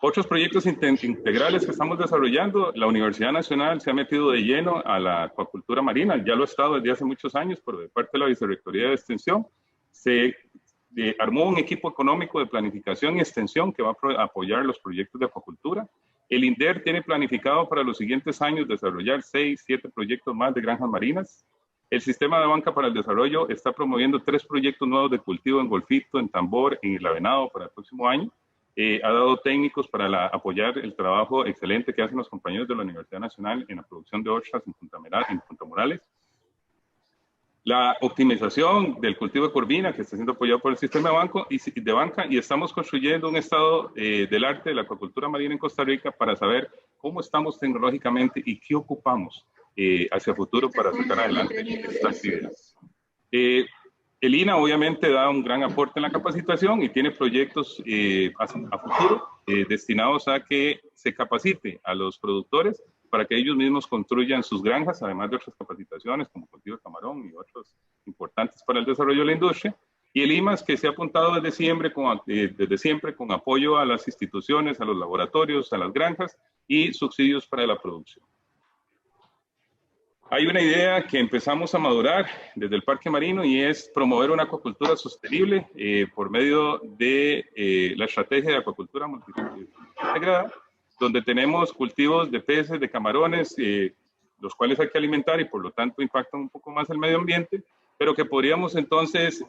Otros proyectos integrales que estamos desarrollando, la Universidad Nacional se ha metido de lleno a la acuacultura marina, ya lo ha estado desde hace muchos años, pero de parte de la Vicerrectoría de Extensión, se armó un equipo económico de planificación y extensión que va a apoyar los proyectos de acuacultura. El INDER tiene planificado para los siguientes años desarrollar 6, 7 proyectos más de granjas marinas. El Sistema de Banca para el Desarrollo está promoviendo 3 proyectos nuevos de cultivo en Golfito, en Tambor, en Isla Venado para el próximo año. Ha dado técnicos para apoyar el trabajo excelente que hacen los compañeros de la Universidad Nacional en la producción de ostras en Punta Morales. La optimización del cultivo de corvina que está siendo apoyado por el sistema de banca y estamos construyendo un estado del arte de la acuacultura marina en Costa Rica para saber cómo estamos tecnológicamente y qué ocupamos hacia futuro para sacar adelante esta actividad. El INA obviamente da un gran aporte en la capacitación y tiene proyectos a futuro destinados a que se capacite a los productores para que ellos mismos construyan sus granjas, además de otras capacitaciones como cultivo de camarón y otros importantes para el desarrollo de la industria. Y el IMAS, que se ha apuntado desde siempre con apoyo a las instituciones, a los laboratorios, a las granjas y subsidios para la producción. Hay una idea que empezamos a madurar desde el Parque Marino y es promover una acuacultura sostenible por medio de la estrategia de acuacultura integrada, donde tenemos cultivos de peces, de camarones, los cuales hay que alimentar y por lo tanto impactan un poco más el medio ambiente, pero que podríamos entonces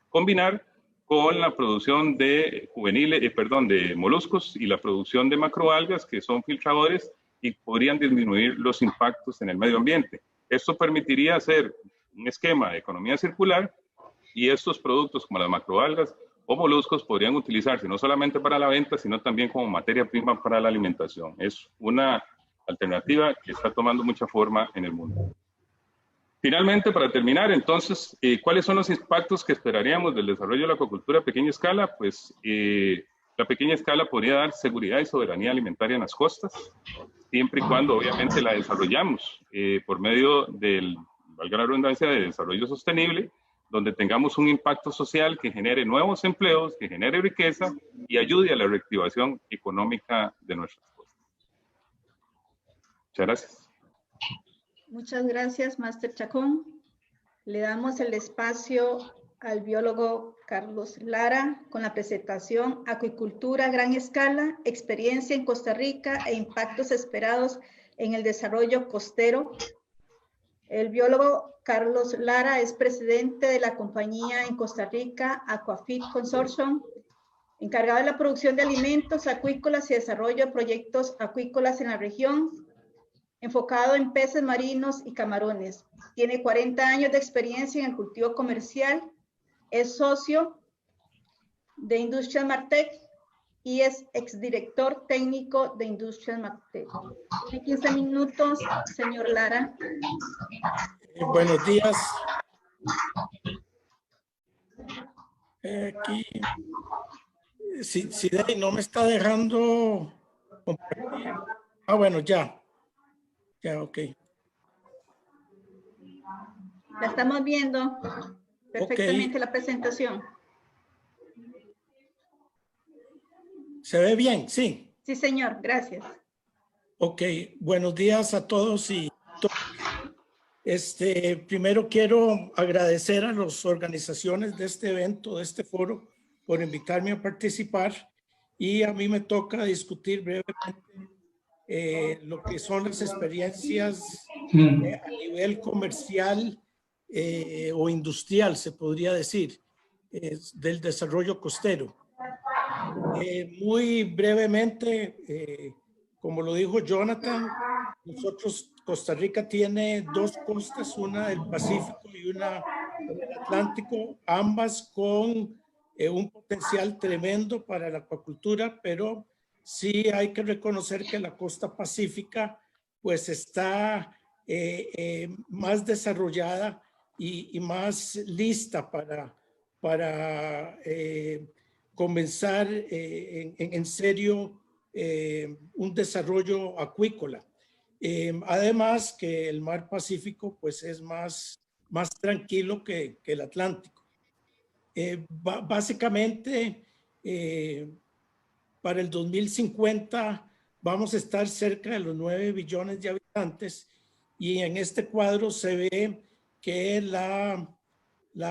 combinar con la producción de de moluscos y la producción de macroalgas, que son filtradores y podrían disminuir los impactos en el medio ambiente. Esto permitiría hacer un esquema de economía circular y estos productos como las macroalgas o moluscos podrían utilizarse no solamente para la venta, sino también como materia prima para la alimentación. Es una alternativa que está tomando mucha forma en el mundo. Finalmente, para terminar, entonces, ¿cuáles son los impactos que esperaríamos del desarrollo de la acuacultura a pequeña escala? Pues la pequeña escala podría dar seguridad y soberanía alimentaria en las costas, siempre y cuando obviamente la desarrollamos por medio del, valga la redundancia, de desarrollo sostenible, donde tengamos un impacto social que genere nuevos empleos, que genere riqueza y ayude a la reactivación económica de nuestras costas. Muchas gracias. Muchas gracias, Máster Chacón. Le damos el espacio al biólogo Carlos Lara con la presentación Acuicultura a gran escala, experiencia en Costa Rica e impactos esperados en el desarrollo costero. El biólogo Carlos Lara es presidente de la compañía en Costa Rica Aquafeed Consortium, encargado de la producción de alimentos acuícolas y desarrollo de proyectos acuícolas en la región, enfocado en peces marinos y camarones. Tiene 40 años de experiencia en el cultivo comercial, es socio de Industrias Martec y es exdirector técnico de Industrias Martec. Tiene 15 minutos, señor Lara. Buenos días. Aquí, si Dani no me está dejando compartir. Ah, bueno, ya. Ya, ok. La estamos viendo perfectamente, Okay. la presentación. ¿Se ve bien? Sí. Sí, señor, gracias. Ok, buenos días a todos y todas. Primero quiero agradecer a las organizaciones de este evento, de este foro, por invitarme a participar, y a mí me toca discutir brevemente lo que son las experiencias a nivel comercial o industrial, se podría decir, del desarrollo costero. Muy brevemente, como lo dijo Jonathan, nosotros, Costa Rica tiene dos costas, una del Pacífico y una del Atlántico, ambas con un potencial tremendo para la acuacultura, pero sí hay que reconocer que la costa pacífica pues está más desarrollada y más lista para comenzar en serio un desarrollo acuícola. Además que el mar Pacífico pues es más tranquilo que el Atlántico. Básicamente, para el 2050 vamos a estar cerca de los 9 billones de habitantes, y en este cuadro se ve que la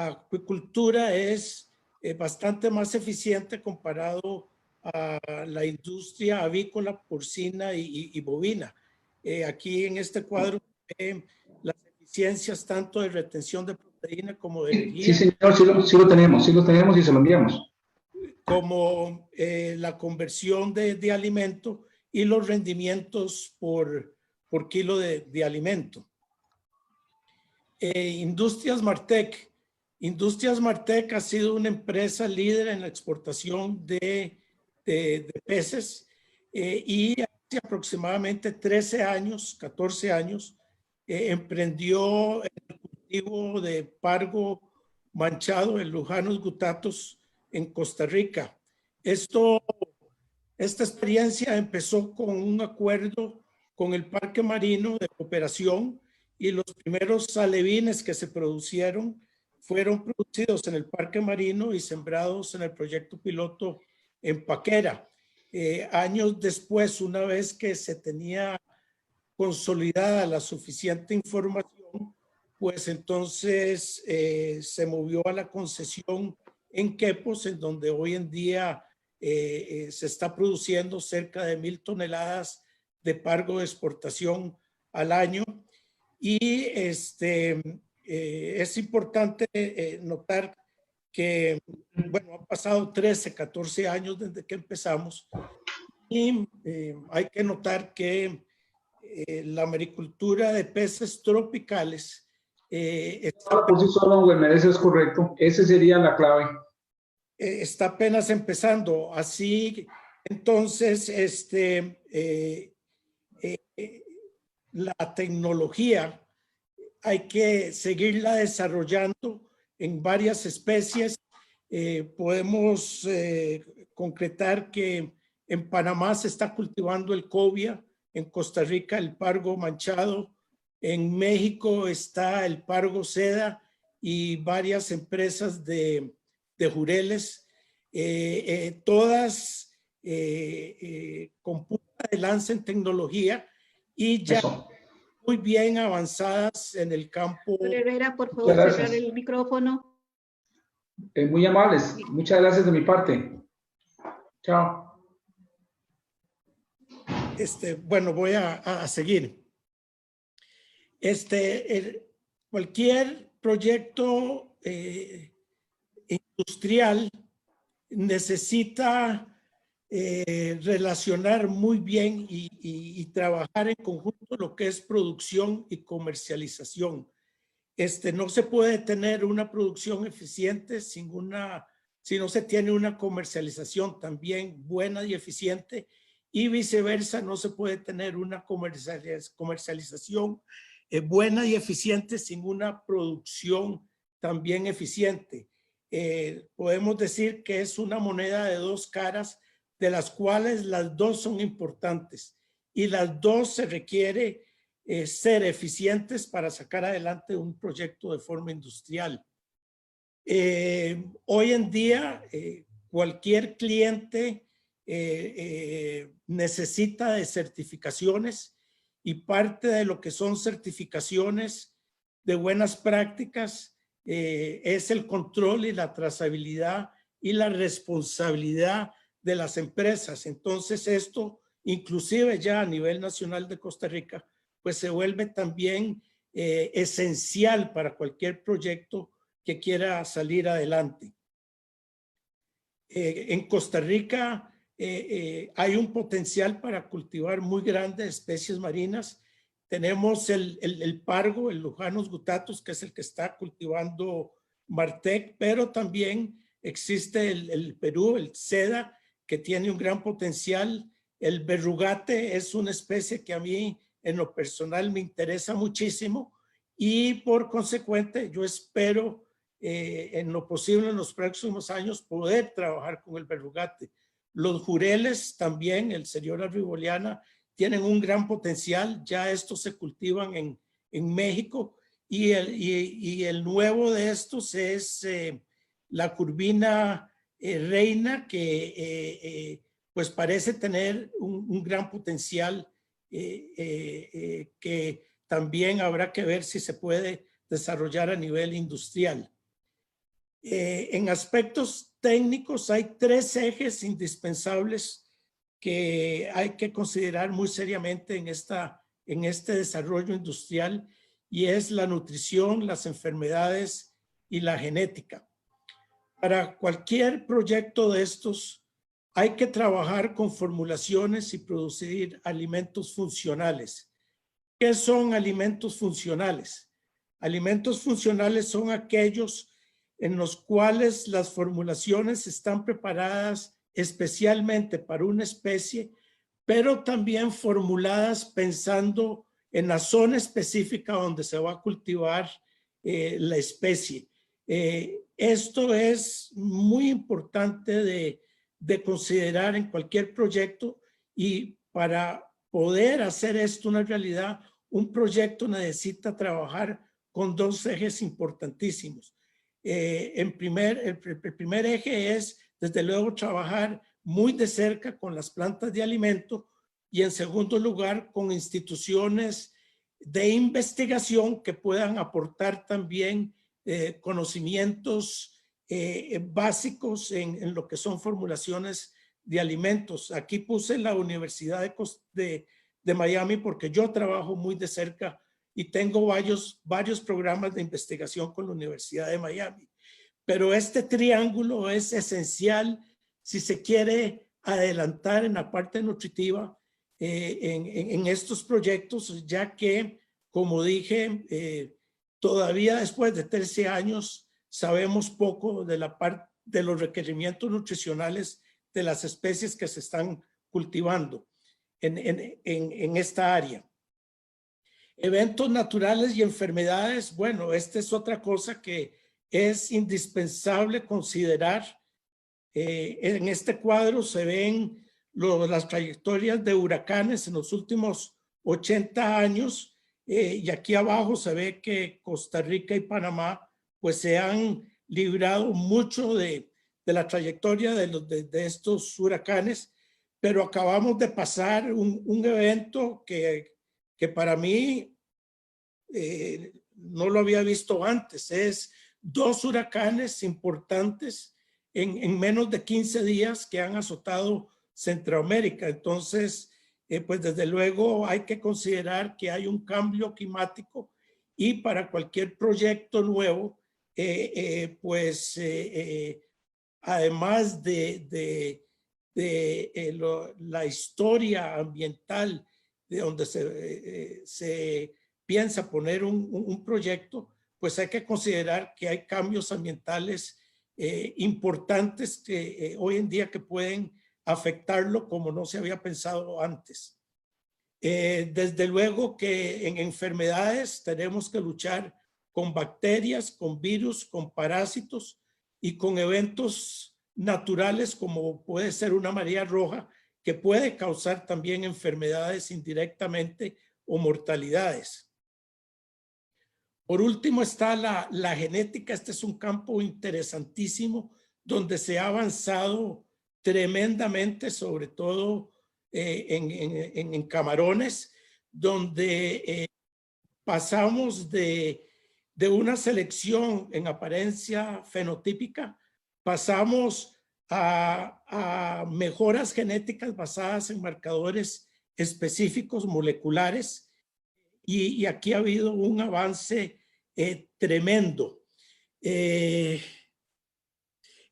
acuicultura es bastante más eficiente comparado a la industria avícola, porcina y bovina. Aquí en este cuadro las eficiencias tanto de retención de proteína como de energía. Sí, señor, sí lo tenemos y se lo enviamos. Como la conversión de alimento y los rendimientos por kilo de alimento. Industrias Martec. Industrias Martec ha sido una empresa líder en la exportación de peces y hace aproximadamente 13 años, 14 años, emprendió el cultivo de pargo manchado en Lujanos Gutatos en Costa Rica. Esta experiencia empezó con un acuerdo con el Parque Marino de Cooperación, y los primeros alevines que se produjeron fueron producidos en el Parque Marino y sembrados en el proyecto piloto en Paquera. Años después, una vez que se tenía consolidada la suficiente información, pues entonces se movió a la concesión en Quepos, en donde hoy en día se está produciendo cerca de 1,000 toneladas de pargo de exportación al año. Y es importante notar que, bueno, han pasado 13, 14 años desde que empezamos, y hay que notar que la maricultura de peces tropicales Está por sí solo, Güemes, eso es correcto. Esa sería la clave. Está apenas empezando. Así, entonces, la tecnología hay que seguirla desarrollando en varias especies. Podemos concretar que en Panamá se está cultivando el cobia, en Costa Rica el pargo manchado, en México está el pargo seda y varias empresas de jureles, todas con punta de lanza en tecnología y ya muy bien avanzadas en el campo. Herrera, por favor, cerrar el micrófono. Muy amables. Muchas gracias de mi parte. Chao. Bueno, voy a seguir. Cualquier proyecto industrial necesita relacionar muy bien y trabajar en conjunto lo que es producción y comercialización. No se puede tener una producción eficiente si no se tiene una comercialización también buena y eficiente, y viceversa, no se puede tener una comercialización buena y eficiente sin una producción también eficiente. Podemos decir que es una moneda de dos caras, de las cuales las dos son importantes y las dos se requiere ser eficientes para sacar adelante un proyecto de forma industrial. Hoy en día, cualquier cliente necesita de certificaciones, y parte de lo que son certificaciones de buenas prácticas es el control y la trazabilidad y la responsabilidad de las empresas. Entonces esto, inclusive ya a nivel nacional de Costa Rica, pues se vuelve también esencial para cualquier proyecto que quiera salir adelante. En Costa Rica hay un potencial para cultivar muy grande especies marinas. Tenemos el pargo, el Lujanus guttatus, que es el que está cultivando Martec, pero también existe el Perú, el seda, que tiene un gran potencial. El verrugate es una especie que a mí en lo personal me interesa muchísimo, y por consecuente yo espero en lo posible en los próximos años poder trabajar con el verrugate. Los jureles también, el Seriora rivoliana, tienen un gran potencial. Ya estos se cultivan en México, y el nuevo de estos es la curvina reina, que pues parece tener un gran potencial que también habrá que ver si se puede desarrollar a nivel industrial. En aspectos técnicos hay tres ejes indispensables que hay que considerar muy seriamente en este desarrollo industrial, y es la nutrición, las enfermedades y la genética. Para cualquier proyecto de estos hay que trabajar con formulaciones y producir alimentos funcionales. ¿Qué son alimentos funcionales? Alimentos funcionales son aquellos en los cuales las formulaciones están preparadas especialmente para una especie, pero también formuladas pensando en la zona específica donde se va a cultivar la especie. Esto es muy importante de considerar en cualquier proyecto, y para poder hacer esto una realidad, un proyecto necesita trabajar con dos ejes importantísimos. El primer eje es, desde luego, trabajar muy de cerca con las plantas de alimento, y en segundo lugar con instituciones de investigación que puedan aportar también conocimientos básicos en lo que son formulaciones de alimentos. Aquí puse la Universidad de Miami porque yo trabajo muy de cerca y tengo varios programas de investigación con la Universidad de Miami. Pero este triángulo es esencial si se quiere adelantar en la parte nutritiva en estos proyectos, ya que, como dije, todavía después de 13 años sabemos poco de la parte de los requerimientos nutricionales de las especies que se están cultivando en esta área. Eventos naturales y enfermedades, bueno, esta es otra cosa que es indispensable considerar. En este cuadro se ven las trayectorias de huracanes en los últimos 80 años y aquí abajo se ve que Costa Rica y Panamá pues se han librado mucho de la trayectoria de estos huracanes, pero acabamos de pasar un evento que para mí no lo había visto antes. Es 2 huracanes importantes en menos de 15 días que han azotado Centroamérica. Entonces, pues desde luego hay que considerar que hay un cambio climático y para cualquier proyecto nuevo, además de la historia ambiental de donde se piensa poner un proyecto, pues hay que considerar que hay cambios ambientales importantes que hoy en día que pueden afectarlo como no se había pensado antes. Desde luego que en enfermedades tenemos que luchar con bacterias, con virus, con parásitos y con eventos naturales como puede ser una marea roja que puede causar también enfermedades indirectamente o mortalidades. Por último está la genética. Este es un campo interesantísimo donde se ha avanzado tremendamente, sobre todo en camarones, donde pasamos de una selección en apariencia fenotípica, pasamos a mejoras genéticas basadas en marcadores específicos moleculares y aquí ha habido un avance tremendo.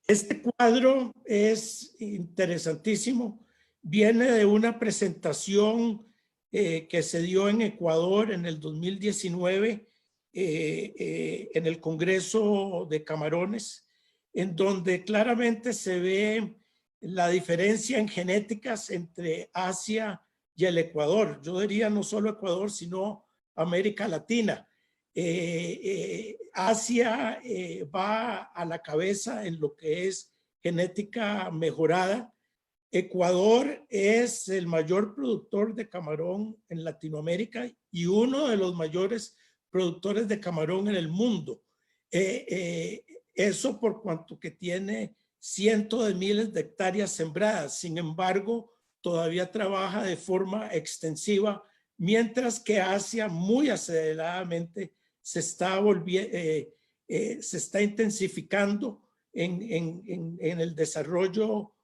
Este cuadro es interesantísimo. Viene de una presentación que se dio en Ecuador en el 2019 en el Congreso de Camarones, en donde claramente se ve la diferencia en genéticas entre Asia y el Ecuador. Yo diría no solo Ecuador, sino América Latina. Asia va a la cabeza en lo que es genética mejorada. Ecuador es el mayor productor de camarón en Latinoamérica y uno de los mayores productores de camarón en el mundo. Eso por cuanto que tiene cientos de miles de hectáreas sembradas. Sin embargo, todavía trabaja de forma extensiva, mientras que Asia muy aceleradamente se está intensificando en el desarrollo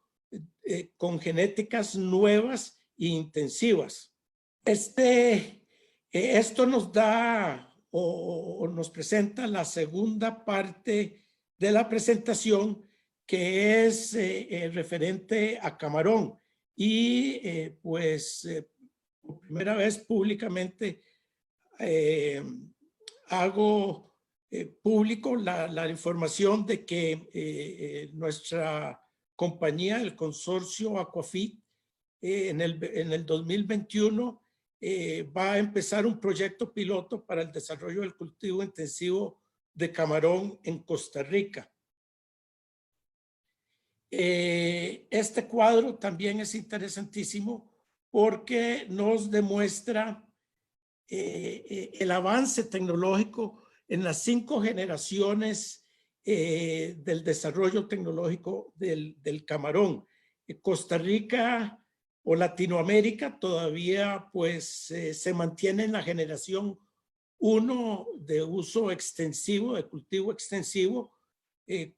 con genéticas nuevas e intensivas. Esto nos da o nos presenta la segunda parte de la presentación, que es referente a camarón. Y por primera vez públicamente hago público la información de que nuestra compañía, el consorcio Aquafit, en el 2021 va a empezar un proyecto piloto para el desarrollo del cultivo intensivo de camarón en Costa Rica. Este cuadro también es interesantísimo porque nos demuestra el avance tecnológico en las 5 generaciones del desarrollo tecnológico del camarón. Costa Rica o Latinoamérica todavía pues se mantiene en la generación 1 de uso extensivo, de cultivo extensivo.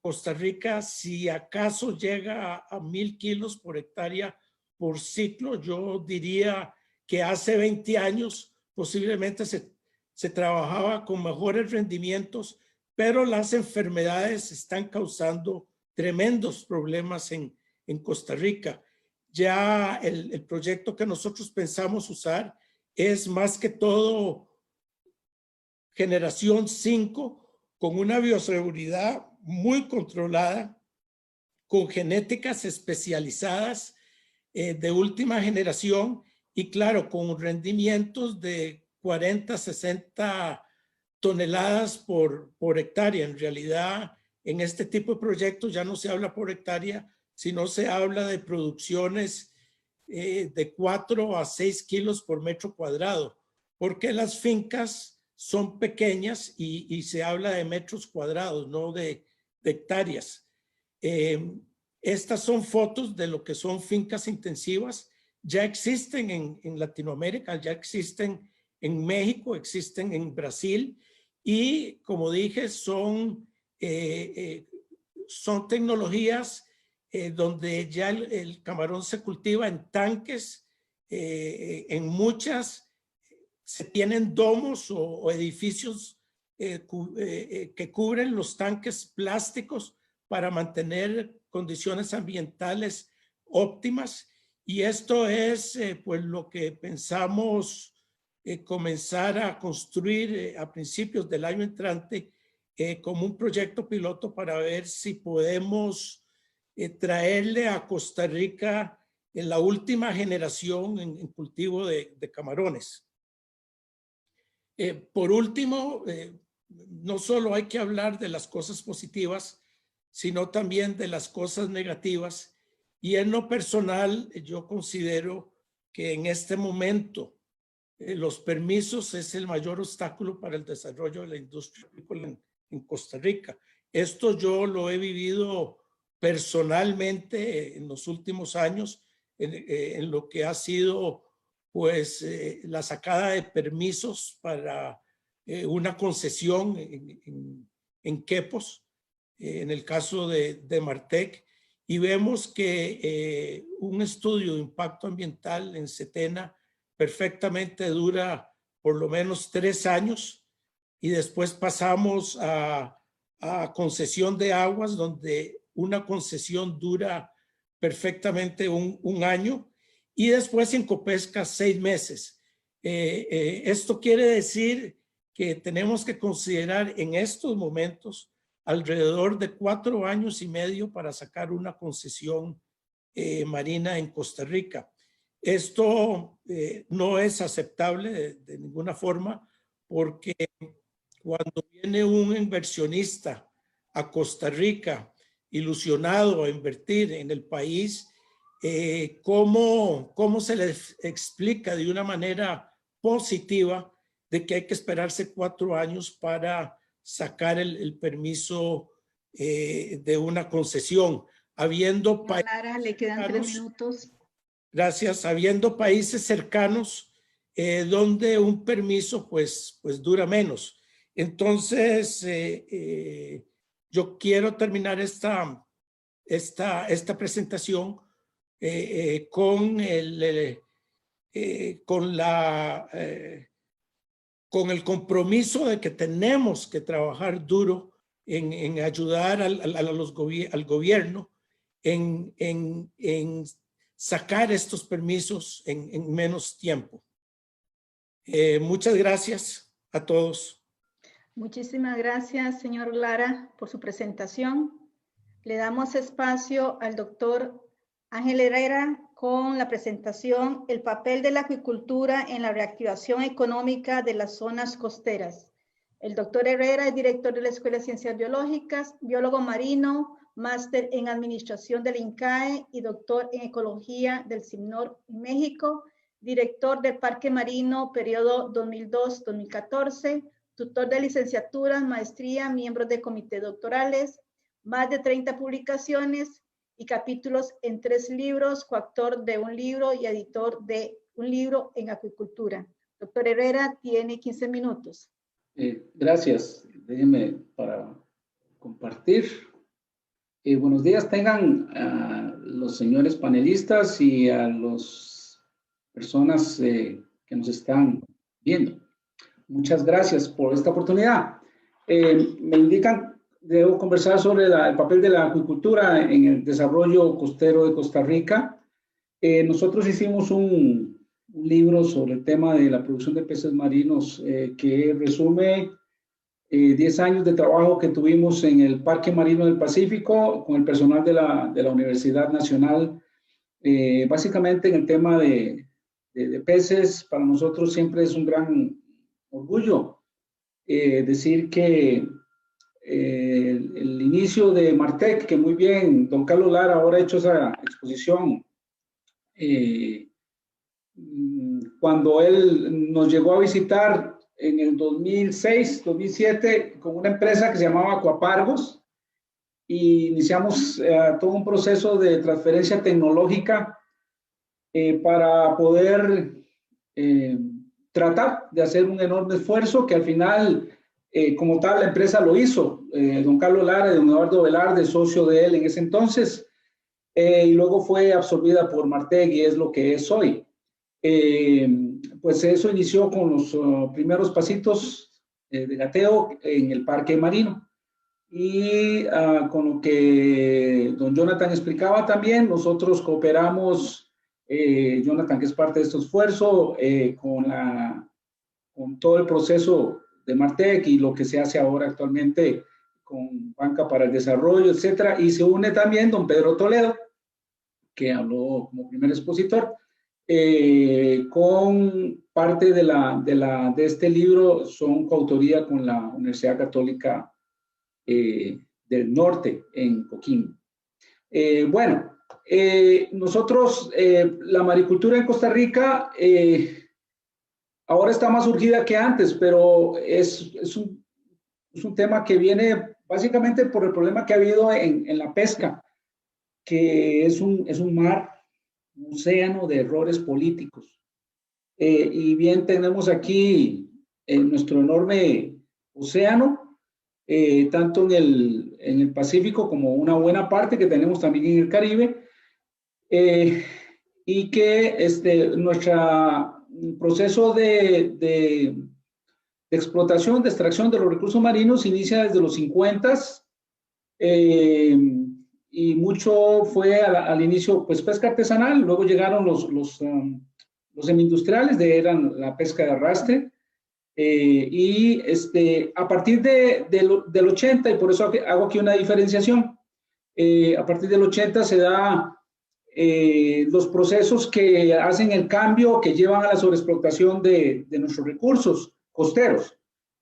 Costa Rica, si acaso llega a 1000 kilos por hectárea por ciclo, yo diría que hace 20 años posiblemente se trabajaba con mejores rendimientos, pero las enfermedades están causando tremendos problemas en Costa Rica. Ya el proyecto que nosotros pensamos usar es más que todo generación 5, con una bioseguridad muy controlada, con genéticas especializadas de última generación y claro, con rendimientos de 40, 60 toneladas por hectárea. En realidad, en este tipo de proyectos ya no se habla por hectárea, sino se habla de producciones de 4 a 6 kilos por metro cuadrado, porque las fincas son pequeñas y se habla de metros cuadrados, no de hectáreas. Estas son fotos de lo que son fincas intensivas. Ya existen en Latinoamérica, ya existen en México, existen en Brasil y, como dije, son tecnologías donde ya el camarón se cultiva en tanques, en muchas se tienen domos o edificios que cubren los tanques plásticos para mantener condiciones ambientales óptimas. Y esto es pues lo que pensamos comenzar a construir a principios del año entrante como un proyecto piloto para ver si podemos traerle a Costa Rica la última generación en cultivo de camarones. Por último, no solo hay que hablar de las cosas positivas, sino también de las cosas negativas. Y en lo personal, yo considero que en este momento los permisos es el mayor obstáculo para el desarrollo de la industria agrícola en Costa Rica. Esto yo lo he vivido personalmente en los últimos años, en lo que ha sido pues la sacada de permisos para una concesión en Quepos, en el caso de Martec, y vemos que un estudio de impacto ambiental en Setena perfectamente dura por lo menos 3 años, y después pasamos a concesión de aguas, donde una concesión dura perfectamente un año, y después en Copesca 6 meses. Esto quiere decir que tenemos que considerar en estos momentos alrededor de 4 años y medio para sacar una concesión marina en Costa Rica. Esto no es aceptable de ninguna forma, porque cuando viene un inversionista a Costa Rica ilusionado a invertir en el país, ¿cómo se les explica de una manera positiva de que hay que esperarse 4 años para sacar el permiso de una concesión? Habiendo países... Lara, le quedan 3 minutos. Gracias. Habiendo países cercanos donde un permiso pues dura menos. Entonces, yo quiero terminar esta presentación con el compromiso de que tenemos que trabajar duro en ayudar al gobierno en sacar estos permisos en menos tiempo. Muchas gracias a todos. Muchísimas gracias, señor Lara, por su presentación. Le damos espacio al doctor Ángel Herrera con la presentación El papel de la acuicultura en la reactivación económica de las zonas costeras. El doctor Herrera es director de la Escuela de Ciencias Biológicas, biólogo marino, máster en administración del INCAE y doctor en ecología del CIMNOR en México, director del Parque Marino periodo 2002-2014, tutor de licenciaturas, maestría, miembro de comités doctorales, más de 30 publicaciones y capítulos en 3 libros, coautor de un libro y editor de un libro en acuicultura. Doctor Herrera, tiene 15 minutos. Gracias. Déjenme para compartir. Buenos días tengan a los señores panelistas y a las personas que nos están viendo. Muchas gracias por esta oportunidad. Me indican, debo conversar sobre el papel de la acuicultura en el desarrollo costero de Costa Rica. Nosotros hicimos un libro sobre el tema de la producción de peces marinos que resume 10 años de trabajo que tuvimos en el Parque Marino del Pacífico con el personal de la Universidad Nacional, básicamente en el tema de peces. Para nosotros siempre es un gran orgullo decir que el inicio de Martec, que muy bien don Carlos Lara ahora ha hecho esa exposición, cuando él nos llegó a visitar en el 2006, 2007, con una empresa que se llamaba Acuapargos, y iniciamos todo un proceso de transferencia tecnológica para poder tratar de hacer un enorme esfuerzo que al final, como tal, la empresa lo hizo. Don Carlos Lara y don Eduardo Velarde, socio de él en ese entonces, y luego fue absorbida por Martec y es lo que es hoy. Pues eso inició con los primeros pasitos de gateo en el parque marino. Y con lo que don Jonathan explicaba también, nosotros cooperamos, Jonathan, que es parte de este esfuerzo, con todo el proceso de Martec y lo que se hace ahora actualmente con Banca para el Desarrollo, etcétera. Y se une también don Pedro Toledo, que habló como primer expositor, con parte de este libro, son coautoría con la Universidad Católica del Norte, en Coquimbo. Bueno, nosotros, la maricultura en Costa Rica, ahora está más surgida que antes, pero es un tema que viene básicamente por el problema que ha habido en la pesca, que es un mar, un océano de errores políticos. Y bien tenemos aquí nuestro enorme océano, tanto en el Pacífico como una buena parte que tenemos también en el Caribe, y que nuestro proceso de explotación, de extracción de los recursos marinos inicia desde los 50s, y mucho fue al inicio pues pesca artesanal, luego llegaron los semi-industriales, eran la pesca de arrastre, y a partir del 80, y por eso hago aquí una diferenciación, a partir del 80 se da los procesos que hacen el cambio, que llevan a la sobreexplotación de nuestros recursos costeros.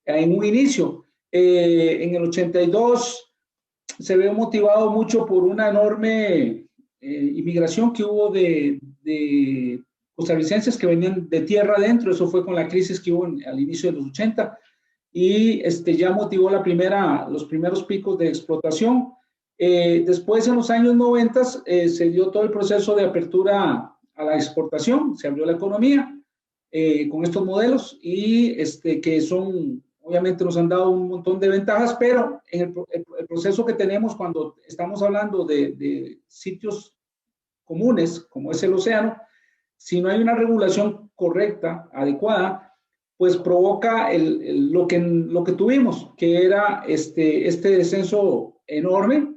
En un inicio, en el 82, se ve motivado mucho por una enorme inmigración que hubo de costarricenses que venían de tierra adentro. Eso fue con la crisis que hubo al inicio de los 80, y ya motivó los primeros picos de explotación. Después, en los años 90, se dio todo el proceso de apertura a la exportación, se abrió la economía con estos modelos, y que obviamente nos han dado un montón de ventajas, pero en el proceso que tenemos cuando estamos hablando de sitios comunes, como es el océano, si no hay una regulación correcta, adecuada, pues provoca lo que tuvimos, que era este descenso enorme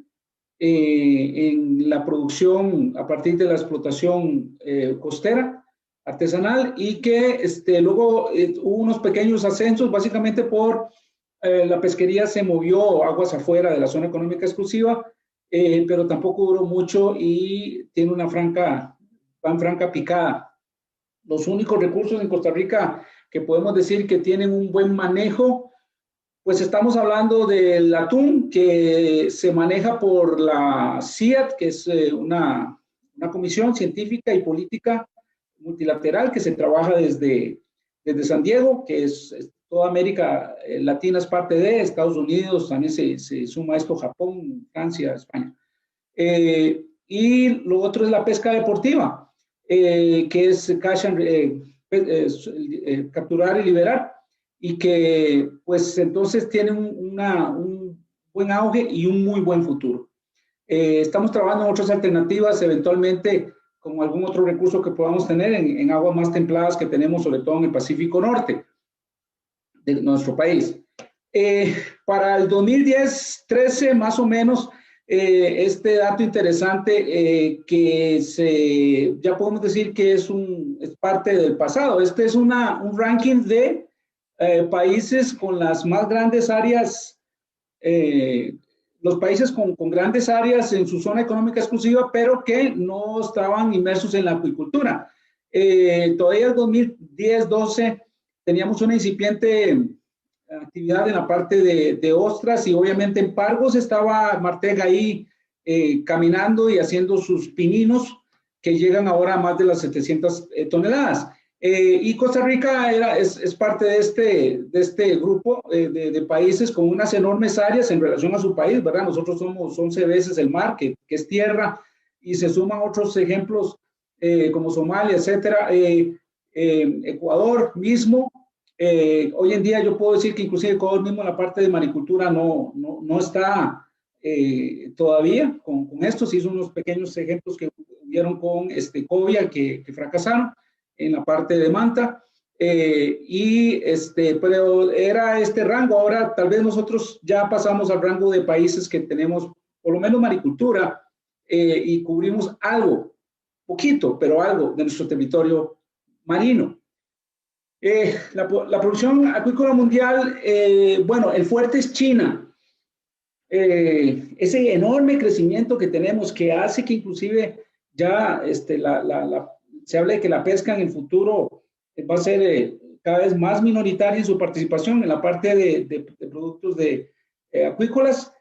en la producción a partir de la explotación costera, artesanal, y que luego hubo unos pequeños ascensos, básicamente por la pesquería se movió aguas afuera de la zona económica exclusiva, pero tampoco duró mucho y tiene una franca picada. Los únicos recursos en Costa Rica que podemos decir que tienen un buen manejo, pues estamos hablando del atún, que se maneja por la CIAT, que es una comisión científica y política multilateral que se trabaja desde San Diego, que es toda América Latina, es parte de Estados Unidos, también se suma esto Japón, Francia, España. Y lo otro es la pesca deportiva, que es capturar y liberar, y que pues entonces tiene un buen auge y un muy buen futuro. Estamos trabajando en otras alternativas, eventualmente con algún otro recurso que podamos tener en aguas más templadas que tenemos, sobre todo en el Pacífico Norte de nuestro país. Para el 2010-13, más o menos, este dato interesante que ya podemos decir que es parte del pasado. Este es un ranking de países con las más grandes áreas, los países con grandes áreas en su zona económica exclusiva, pero que no estaban inmersos en la acuicultura. Todavía el 2010-12 teníamos una incipiente actividad en la parte de ostras, y obviamente en pargos estaba Martec ahí caminando y haciendo sus pininos, que llegan ahora a más de las 700 toneladas. Y Costa Rica es parte de este grupo de países con unas enormes áreas en relación a su país, ¿verdad? Nosotros somos 11 veces el mar, que es tierra, y se suman otros ejemplos como Somalia, etcétera, Ecuador mismo. Hoy en día yo puedo decir que inclusive Ecuador mismo en la parte de maricultura no está todavía con esto. Sí, son unos pequeños ejemplos que hubieron con Covia que fracasaron en la parte de Manta, pero era este rango. Ahora tal vez nosotros ya pasamos al rango de países que tenemos por lo menos maricultura y cubrimos algo, poquito, pero algo de nuestro territorio marino. La producción acuícola mundial, bueno, el fuerte es China. Ese enorme crecimiento que tenemos, que hace que inclusive ya se habla de que la pesca en el futuro va a ser cada vez más minoritaria en su participación en la parte de productos acuícolas.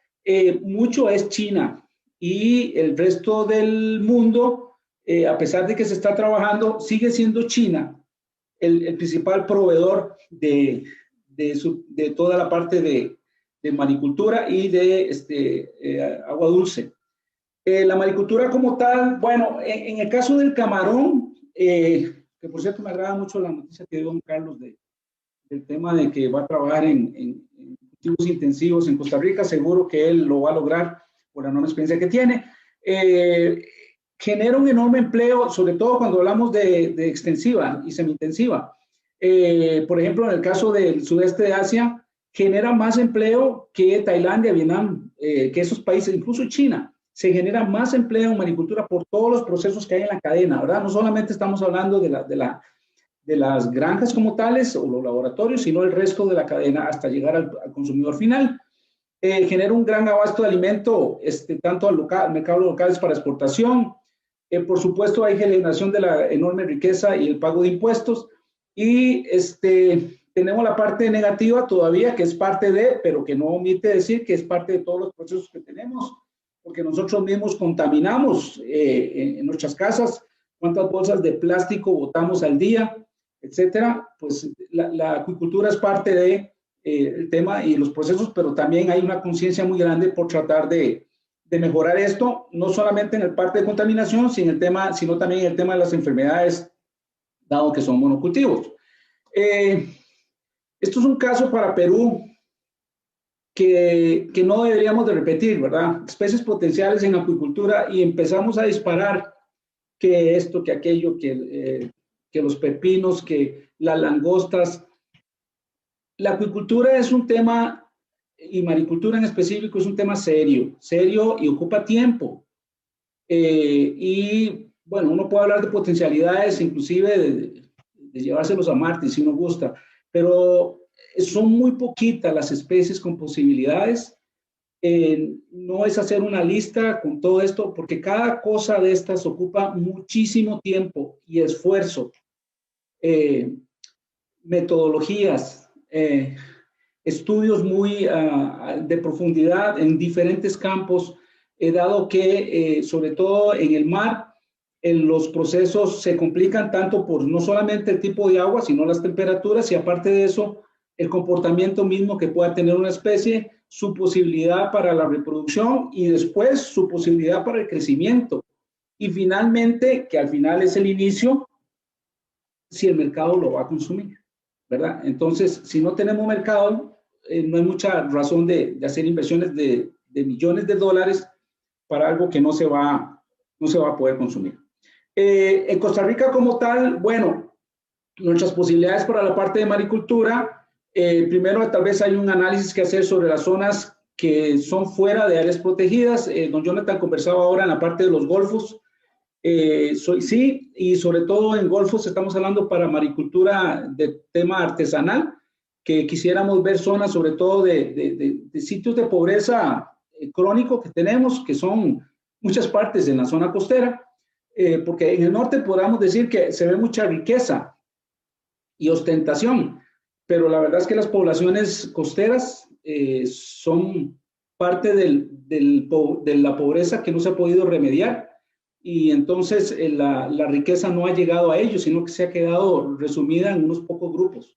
Mucho es China, y el resto del mundo, a pesar de que se está trabajando, sigue siendo China el principal proveedor de toda la parte de maricultura y de agua dulce. La maricultura como tal, bueno, en el caso del camarón, que por cierto me agrada mucho la noticia que dio don Carlos del tema de que va a trabajar en cultivos intensivos en Costa Rica. Seguro que él lo va a lograr por la enorme experiencia que tiene. Genera un enorme empleo, sobre todo cuando hablamos de extensiva y semi-intensiva. Por ejemplo, en el caso del sudeste de Asia, genera más empleo que Tailandia, Vietnam, que esos países, incluso China. Se genera más empleo en maricultura por todos los procesos que hay en la cadena, ¿verdad? No solamente estamos hablando de las granjas como tales o los laboratorios, sino el resto de la cadena hasta llegar al consumidor final. Genera un gran abasto de alimento, tanto al mercado locales para exportación. Por supuesto, hay generación de la enorme riqueza y el pago de impuestos. Y tenemos la parte negativa todavía, que es parte pero que no omite decir que es parte de todos los procesos que tenemos, porque nosotros mismos contaminamos en nuestras casas. ¿Cuántas bolsas de plástico botamos al día, etcétera? Pues la acuicultura es parte del tema y los procesos, pero también hay una conciencia muy grande por tratar de mejorar esto, no solamente en el parte de contaminación, sino también en el tema de las enfermedades, dado que son monocultivos. Esto es un caso para Perú que no deberíamos de repetir, ¿verdad? Especies potenciales en acuicultura, y empezamos a disparar que esto, que aquello, que los pepinos, que las langostas. La acuicultura es un tema, y maricultura en específico es un tema serio y ocupa tiempo. Y bueno, uno puede hablar de potencialidades, inclusive de llevárselos a Marte si uno gusta, pero son muy poquitas las especies con posibilidades. No es hacer una lista con todo esto, porque cada cosa de estas ocupa muchísimo tiempo y esfuerzo, metodologías, estudios muy de profundidad en diferentes campos, dado que sobre todo en el mar los procesos se complican tanto por no solamente el tipo de agua, sino las temperaturas, y aparte de eso el comportamiento mismo que pueda tener una especie, su posibilidad para la reproducción y después su posibilidad para el crecimiento, y finalmente, que al final es el inicio, si el mercado lo va a consumir, ¿verdad? Entonces, si no tenemos mercado, no hay mucha razón de hacer inversiones de millones de dólares para algo que no se va a poder consumir. En Costa Rica como tal, bueno, nuestras posibilidades para la parte de maricultura, primero tal vez hay un análisis que hacer sobre las zonas que son fuera de áreas protegidas. Don Jonathan conversaba ahora en la parte de los golfos. Sí, y sobre todo en golfos estamos hablando para maricultura de tema artesanal, que quisiéramos ver zonas sobre todo de sitios de pobreza crónico que tenemos, que son muchas partes en la zona costera, porque en el norte podríamos decir que se ve mucha riqueza y ostentación, pero la verdad es que las poblaciones costeras son parte de la pobreza que no se ha podido remediar, y entonces la riqueza no ha llegado a ellos, sino que se ha quedado resumida en unos pocos grupos.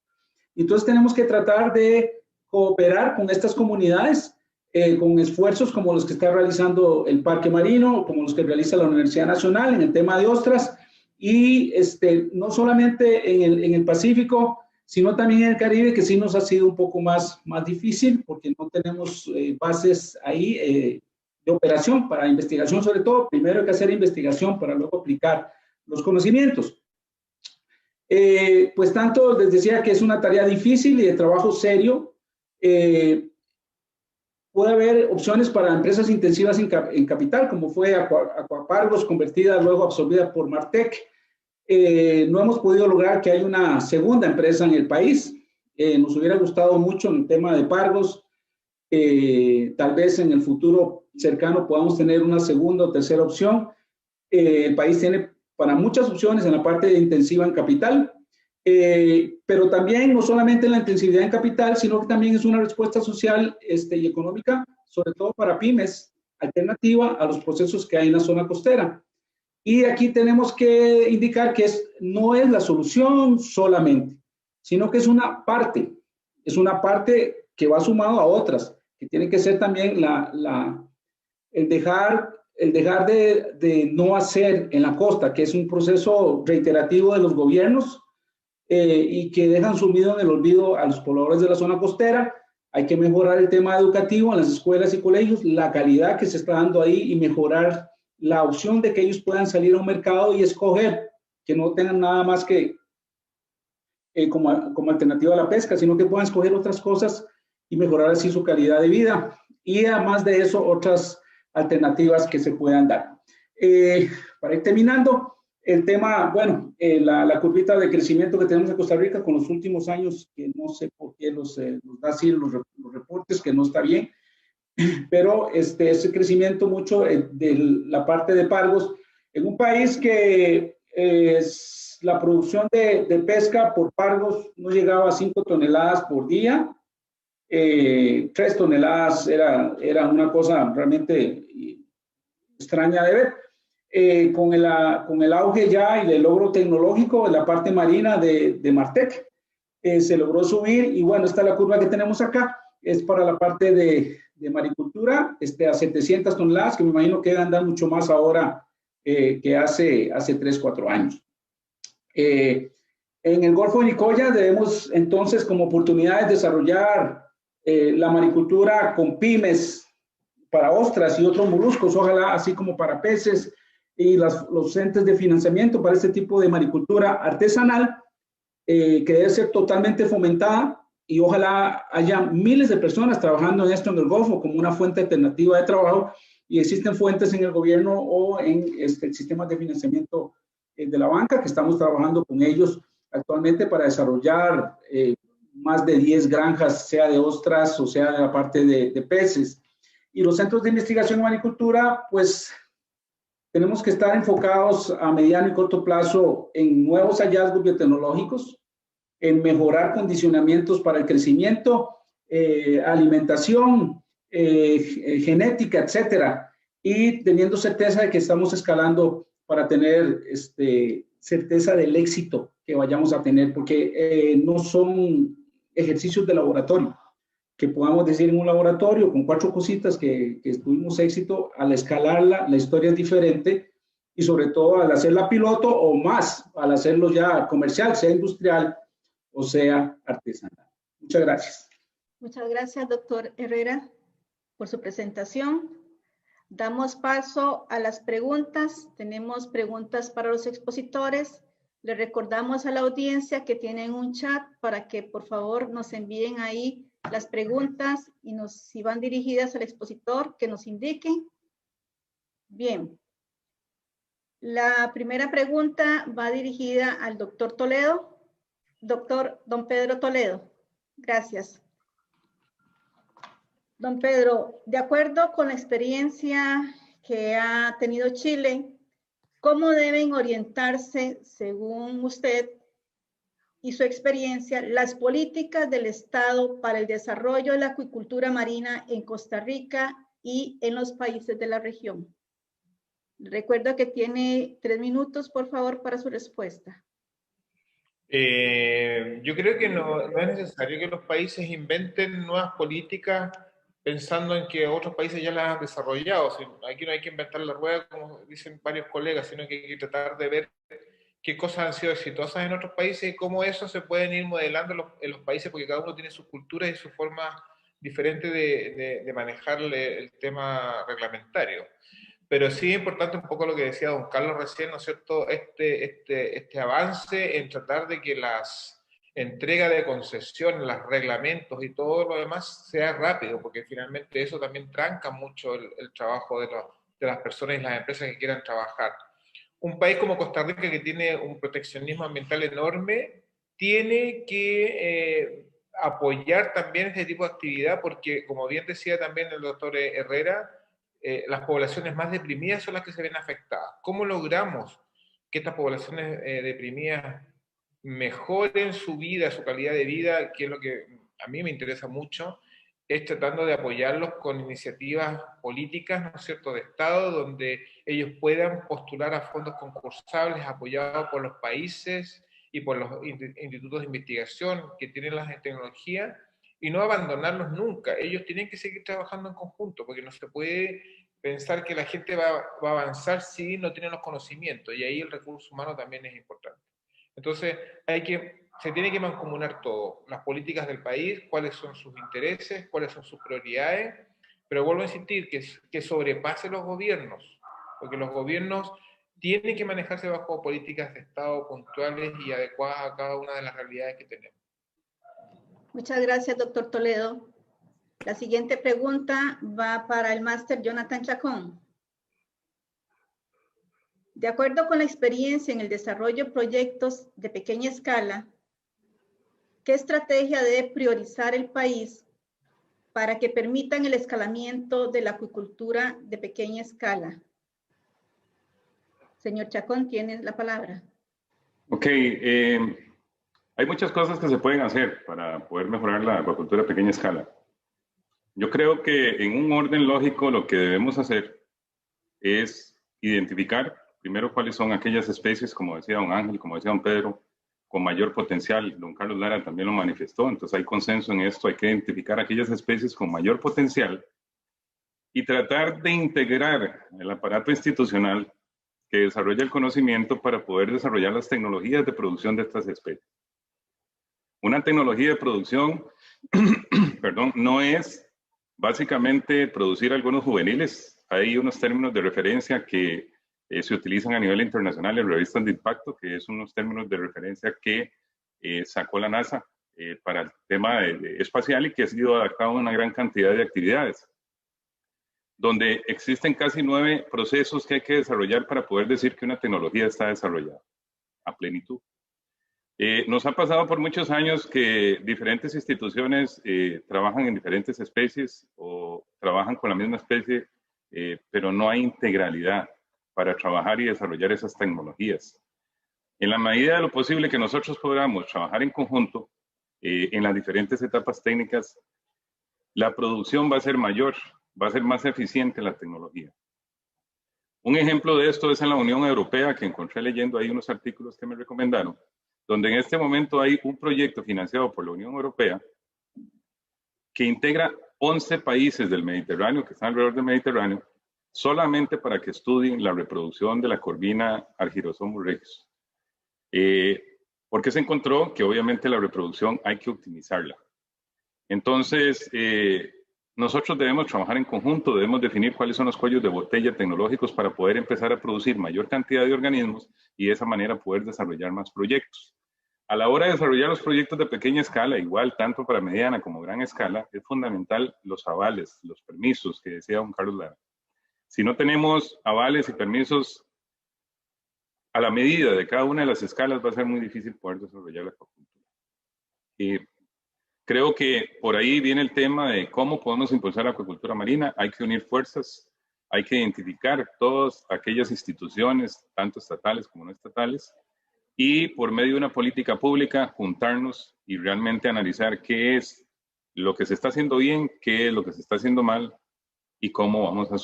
Entonces tenemos que tratar de cooperar con estas comunidades con esfuerzos como los que está realizando el Parque Marino, como los que realiza la Universidad Nacional en el tema de ostras, y no solamente en el Pacífico, sino también en el Caribe, que sí nos ha sido un poco más difícil, porque no tenemos bases ahí de operación para investigación, sobre todo. Primero hay que hacer investigación para luego aplicar los conocimientos. Pues tanto les decía que es una tarea difícil y de trabajo serio. Puede haber opciones para empresas intensivas en capital, como fue Aquapargos, convertida luego absorbida por Martec. No hemos podido lograr que haya una segunda empresa en el país. Nos hubiera gustado mucho en el tema de Pargos. Tal vez en el futuro cercano podamos tener una segunda o tercera opción. El país tiene para muchas opciones en la parte de intensiva en capital, pero también no solamente en la intensividad en capital, sino que también es una respuesta social y económica, sobre todo para pymes, alternativa a los procesos que hay en la zona costera. Y aquí tenemos que indicar que no es la solución solamente, sino que es una parte que va sumado a otras, que tiene que ser también el dejar de no hacer en la costa, que es un proceso reiterativo de los gobiernos y que dejan sumido en el olvido a los pobladores de la zona costera. Hay que mejorar el tema educativo en las escuelas y colegios, la calidad que se está dando ahí, y mejorar la opción de que ellos puedan salir a un mercado y escoger, que no tengan nada más que como alternativa a la pesca, sino que puedan escoger otras cosas y mejorar así su calidad de vida. Y además de eso, otras alternativas que se puedan dar. Para ir terminando, el tema, bueno, la curvita de crecimiento que tenemos en Costa Rica con los últimos años, que no sé por qué nos da así los reportes, que no está bien, pero ese crecimiento mucho de la parte de Pargos, en un país que la producción de pesca por Pargos no llegaba a 5 toneladas por día, 3 toneladas era una cosa realmente extraña de ver. Con el auge ya y el logro tecnológico de la parte marina de Martec, se logró subir, y bueno, esta es la curva que tenemos acá, es para la parte de maricultura, a 700 toneladas, que me imagino que andan mucho más ahora que hace 3-4 años. En el Golfo de Nicoya debemos entonces como oportunidades desarrollar la maricultura con pymes para ostras y otros moluscos, ojalá así como para peces, y los entes de financiamiento para este tipo de maricultura artesanal, que debe ser totalmente fomentada, y ojalá haya miles de personas trabajando en esto en el Golfo como una fuente alternativa de trabajo, y existen fuentes en el gobierno o en sistemas de financiamiento de la banca, que estamos trabajando con ellos actualmente para desarrollar más de 10 granjas, sea de ostras o sea de la parte de peces. Y los centros de investigación en maricultura, pues tenemos que estar enfocados a mediano y corto plazo en nuevos hallazgos biotecnológicos, en mejorar condicionamientos para el crecimiento, alimentación, genética, etcétera, y teniendo certeza de que estamos escalando para tener certeza del éxito que vayamos a tener, porque no son ejercicios de laboratorio, que podamos decir en un laboratorio con 4 cositas que tuvimos éxito. Al escalarla, la historia es diferente, y sobre todo al hacerla piloto o más, al hacerlo ya comercial, sea industrial o sea artesanal. Muchas gracias. Muchas gracias, doctor Herrera, por su presentación. Damos paso a las preguntas. Tenemos preguntas para los expositores. Le recordamos a la audiencia que tienen un chat para que por favor nos envíen ahí las preguntas, y si van dirigidas al expositor, que nos indiquen. Bien. La primera pregunta va dirigida al doctor Toledo. Don Pedro Toledo. Gracias. Don Pedro, de acuerdo con la experiencia que ha tenido Chile, ¿cómo deben orientarse, según usted, y su experiencia las políticas del Estado para el desarrollo de la acuicultura marina en Costa Rica y en los países de la región. Recuerdo que tiene 3 minutos, por favor, para su respuesta. Yo creo que no es necesario que los países inventen nuevas políticas pensando en que otros países ya las han desarrollado. Aquí no hay que inventar la rueda, como dicen varios colegas, sino que hay que tratar de ver qué cosas han sido exitosas en otros países y cómo eso se pueden ir modelando en los países, porque cada uno tiene sus culturas y su forma diferente de manejar el tema reglamentario. Pero sí es importante un poco lo que decía don Carlos recién, ¿no es cierto? Este avance en tratar de que las entregas de concesiones, los reglamentos y todo lo demás sea rápido, porque finalmente eso también tranca mucho el trabajo de las personas y las empresas que quieran trabajar. Un país como Costa Rica, que tiene un proteccionismo ambiental enorme, tiene que apoyar también este tipo de actividad, porque como bien decía también el doctor Herrera, las poblaciones más deprimidas son las que se ven afectadas. ¿Cómo logramos que estas poblaciones deprimidas mejoren su vida, su calidad de vida, que es lo que a mí me interesa mucho, es tratando de apoyarlos con iniciativas políticas, ¿no es cierto?, de Estado, donde ellos puedan postular a fondos concursables apoyados por los países y por los institutos de investigación que tienen las tecnologías, y no abandonarlos nunca. Ellos tienen que seguir trabajando en conjunto, porque no se puede pensar que la gente va a avanzar si no tiene los conocimientos, y ahí el recurso humano también es importante. Entonces, se tiene que mancomunar todo, las políticas del país, cuáles son sus intereses, cuáles son sus prioridades, pero vuelvo a insistir, que sobrepase los gobiernos, porque los gobiernos tienen que manejarse bajo políticas de Estado puntuales y adecuadas a cada una de las realidades que tenemos. Muchas gracias, doctor Toledo. La siguiente pregunta va para el máster Jonathan Chacón. De acuerdo con la experiencia en el desarrollo de proyectos de pequeña escala, ¿qué estrategia debe priorizar el país para que permitan el escalamiento de la acuicultura de pequeña escala? Señor Chacón, tiene la palabra. Ok, hay muchas cosas que se pueden hacer para poder mejorar la acuicultura a pequeña escala. Yo creo que en un orden lógico lo que debemos hacer es identificar primero cuáles son aquellas especies, como decía don Ángel, como decía don Pedro, con mayor potencial. Don Carlos Lara también lo manifestó, entonces hay consenso en esto, hay que identificar aquellas especies con mayor potencial y tratar de integrar el aparato institucional que desarrolla el conocimiento para poder desarrollar las tecnologías de producción de estas especies. Una tecnología de producción, perdón, no es básicamente producir algunos juveniles. Hay unos términos de referencia que se utilizan a nivel internacional en revistas de impacto, que es unos términos de referencia que sacó la NASA para el tema espacial y que ha sido adaptado a una gran cantidad de actividades, donde existen casi 9 procesos que hay que desarrollar para poder decir que una tecnología está desarrollada a plenitud. Nos ha pasado por muchos años que diferentes instituciones trabajan en diferentes especies o trabajan con la misma especie, pero no hay integralidad para trabajar y desarrollar esas tecnologías. En la medida de lo posible que nosotros podamos trabajar en conjunto en las diferentes etapas técnicas, la producción va a ser mayor, va a ser más eficiente la tecnología. Un ejemplo de esto es en la Unión Europea, que encontré leyendo ahí unos artículos que me recomendaron, donde en este momento hay un proyecto financiado por la Unión Europea que integra 11 países del Mediterráneo, que están alrededor del Mediterráneo, solamente para que estudien la reproducción de la corvina Argyrosomum regius. Porque se encontró que obviamente la reproducción hay que optimizarla. Entonces, nosotros debemos trabajar en conjunto, debemos definir cuáles son los cuellos de botella tecnológicos para poder empezar a producir mayor cantidad de organismos y de esa manera poder desarrollar más proyectos. A la hora de desarrollar los proyectos de pequeña escala, igual tanto para mediana como gran escala, es fundamental los avales, los permisos que decía don Carlos Lara. Si no tenemos avales y permisos a la medida de cada una de las escalas, va a ser muy difícil poder desarrollar la acuicultura. Creo que por ahí viene el tema de cómo podemos impulsar la acuicultura marina. Hay que unir fuerzas, hay que identificar todas aquellas instituciones, tanto estatales como no estatales, y por medio de una política pública juntarnos y realmente analizar qué es lo que se está haciendo bien, qué es lo que se está haciendo mal y cómo vamos a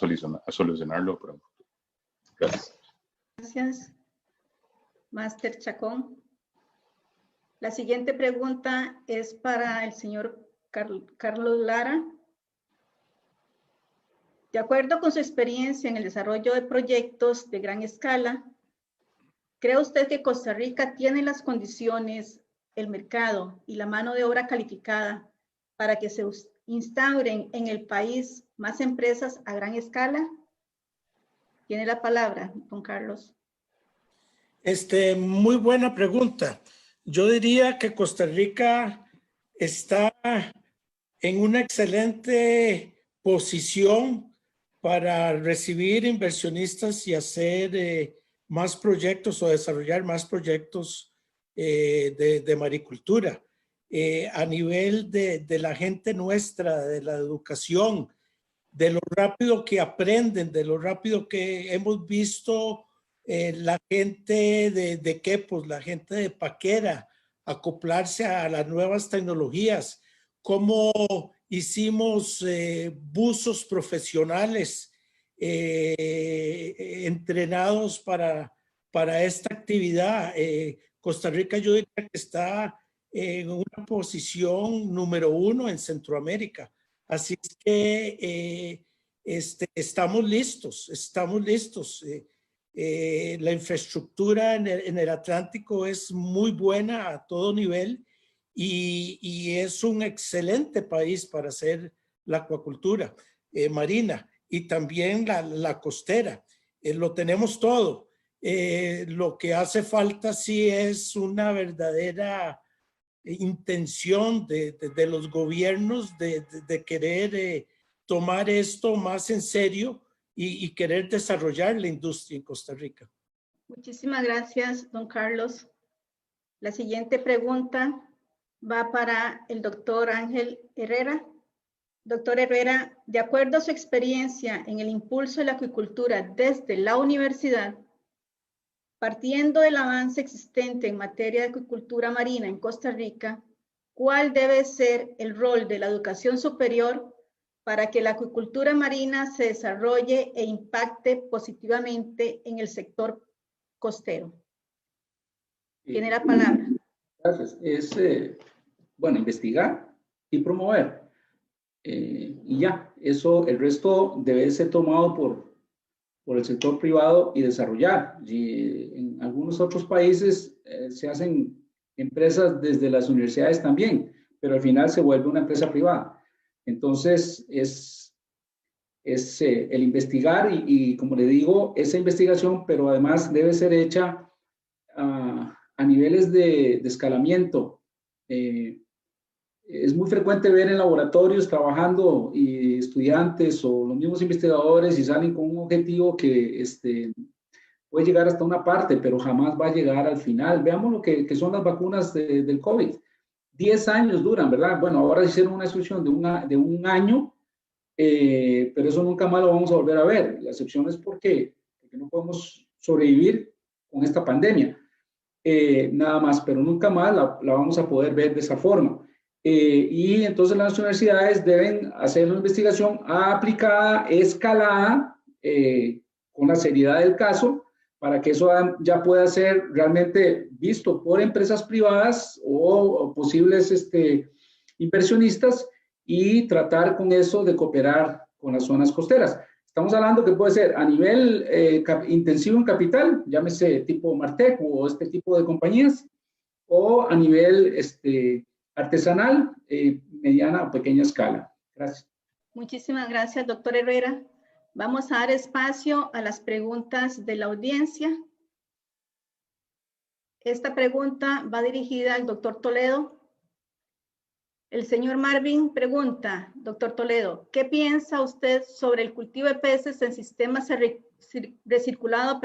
solucionarlo pronto. Gracias. Gracias, Máster Chacón. La siguiente pregunta es para el señor Carlos Lara. De acuerdo con su experiencia en el desarrollo de proyectos de gran escala, ¿cree usted que Costa Rica tiene las condiciones, el mercado y la mano de obra calificada para que se instauren en el país más empresas a gran escala? Tiene la palabra, don Carlos. Muy buena pregunta. Yo diría que Costa Rica está en una excelente posición para recibir inversionistas y hacer más proyectos o desarrollar más proyectos de maricultura. A nivel de la gente nuestra, de la educación, de lo rápido que aprenden, de lo rápido que hemos visto la gente de Quepos, la gente de Paquera, acoplarse a las nuevas tecnologías, cómo hicimos buzos profesionales entrenados para esta actividad. Costa Rica yo diría que está en una posición número 1 en Centroamérica. Así es que estamos listos, estamos listos. La infraestructura en el Atlántico es muy buena a todo nivel y es un excelente país para hacer la acuacultura marina y también la costera. Lo tenemos todo. Lo que hace falta sí es una verdadera intención de los gobiernos de querer tomar esto más en serio y querer desarrollar la industria en Costa Rica. Muchísimas gracias, don Carlos. La siguiente pregunta va para el doctor Ángel Herrera. Doctor Herrera, de acuerdo a su experiencia en el impulso de la acuicultura desde la universidad, partiendo del avance existente en materia de acuicultura marina en Costa Rica, ¿cuál debe ser el rol de la educación superior para que la acuicultura marina se desarrolle e impacte positivamente en el sector costero? Tiene la palabra. Gracias. Bueno, investigar y promover. Y ya, eso, el resto debe ser tomado por el sector privado y desarrollar. Y en algunos otros países se hacen empresas desde las universidades también, pero al final se vuelve una empresa privada. Entonces, es el investigar y, como le digo, esa investigación, pero además debe ser hecha a niveles de escalamiento. Es muy frecuente ver en laboratorios trabajando y estudiantes o los mismos investigadores y salen con un objetivo que puede llegar hasta una parte, pero jamás va a llegar al final. Veamos lo que son las vacunas del COVID. 10 años duran, ¿verdad? Bueno, ahora hicieron una excepción de un año, pero eso nunca más lo vamos a volver a ver. La excepción es porque no podemos sobrevivir con esta pandemia. Nada más, pero nunca más la vamos a poder ver de esa forma. Y entonces las universidades deben hacer una investigación aplicada, escalada, con la seriedad del caso, para que eso ya pueda ser realmente visto por empresas privadas o posibles inversionistas y tratar con eso de cooperar con las zonas costeras. Estamos hablando que puede ser a nivel intensivo en capital, llámese tipo Martec o este tipo de compañías, o a nivel artesanal, mediana o pequeña escala. Gracias. Muchísimas gracias, doctor Herrera. Vamos a dar espacio a las preguntas de la audiencia. Esta pregunta va dirigida al doctor Toledo. El señor Marvin pregunta, doctor Toledo, ¿qué piensa usted sobre el cultivo de peces en sistemas recirculados,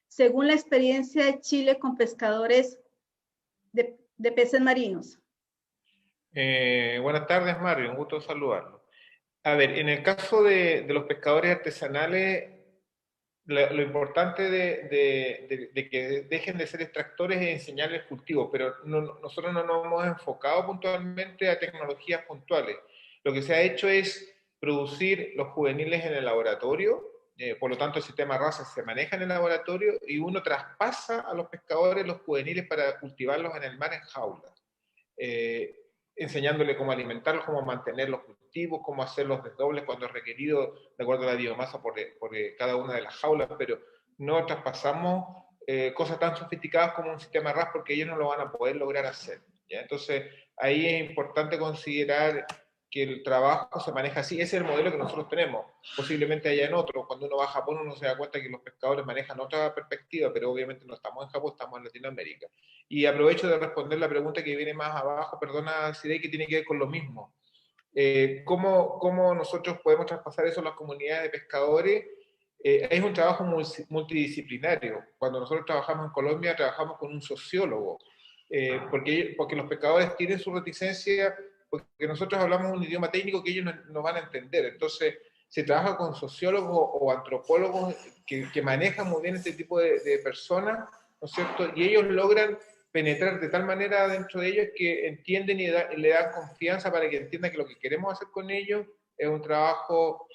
según la experiencia de Chile con pescadores de peces marinos? Buenas tardes, Mario, un gusto saludarlo. A ver, en el caso de los pescadores artesanales, lo importante de que dejen de ser extractores es enseñarles cultivo, pero nosotros no nos hemos enfocado puntualmente a tecnologías puntuales. Lo que se ha hecho es producir los juveniles en el laboratorio, por lo tanto el sistema RASA se maneja en el laboratorio y uno traspasa a los pescadores los juveniles para cultivarlos en el mar en jaulas, enseñándole cómo alimentarlos, cómo mantener los cultivos, cómo hacer los desdobles cuando es requerido, de acuerdo a la biomasa por cada una de las jaulas, pero no traspasamos cosas tan sofisticadas como un sistema RAS porque ellos no lo van a poder lograr hacer, ¿ya? Entonces, ahí es importante considerar que el trabajo se maneja así. Ese es el modelo que nosotros tenemos. Posiblemente haya en otro. Cuando uno va a Japón, uno se da cuenta que los pescadores manejan otra perspectiva, pero obviamente no estamos en Japón, estamos en Latinoamérica. Y aprovecho de responder la pregunta que viene más abajo, perdona, Sidey, que tiene que ver con lo mismo. ¿Cómo nosotros podemos traspasar eso a las comunidades de pescadores? Es un trabajo multidisciplinario. Cuando nosotros trabajamos en Colombia, trabajamos con un sociólogo, porque los pescadores tienen su reticencia, porque nosotros hablamos un idioma técnico que ellos no van a entender. Entonces, se trabaja con sociólogos o antropólogos que manejan muy bien este tipo de personas, ¿no es cierto? Y ellos logran penetrar de tal manera dentro de ellos que entienden y le dan confianza para que entiendan que lo que queremos hacer con ellos es un trabajo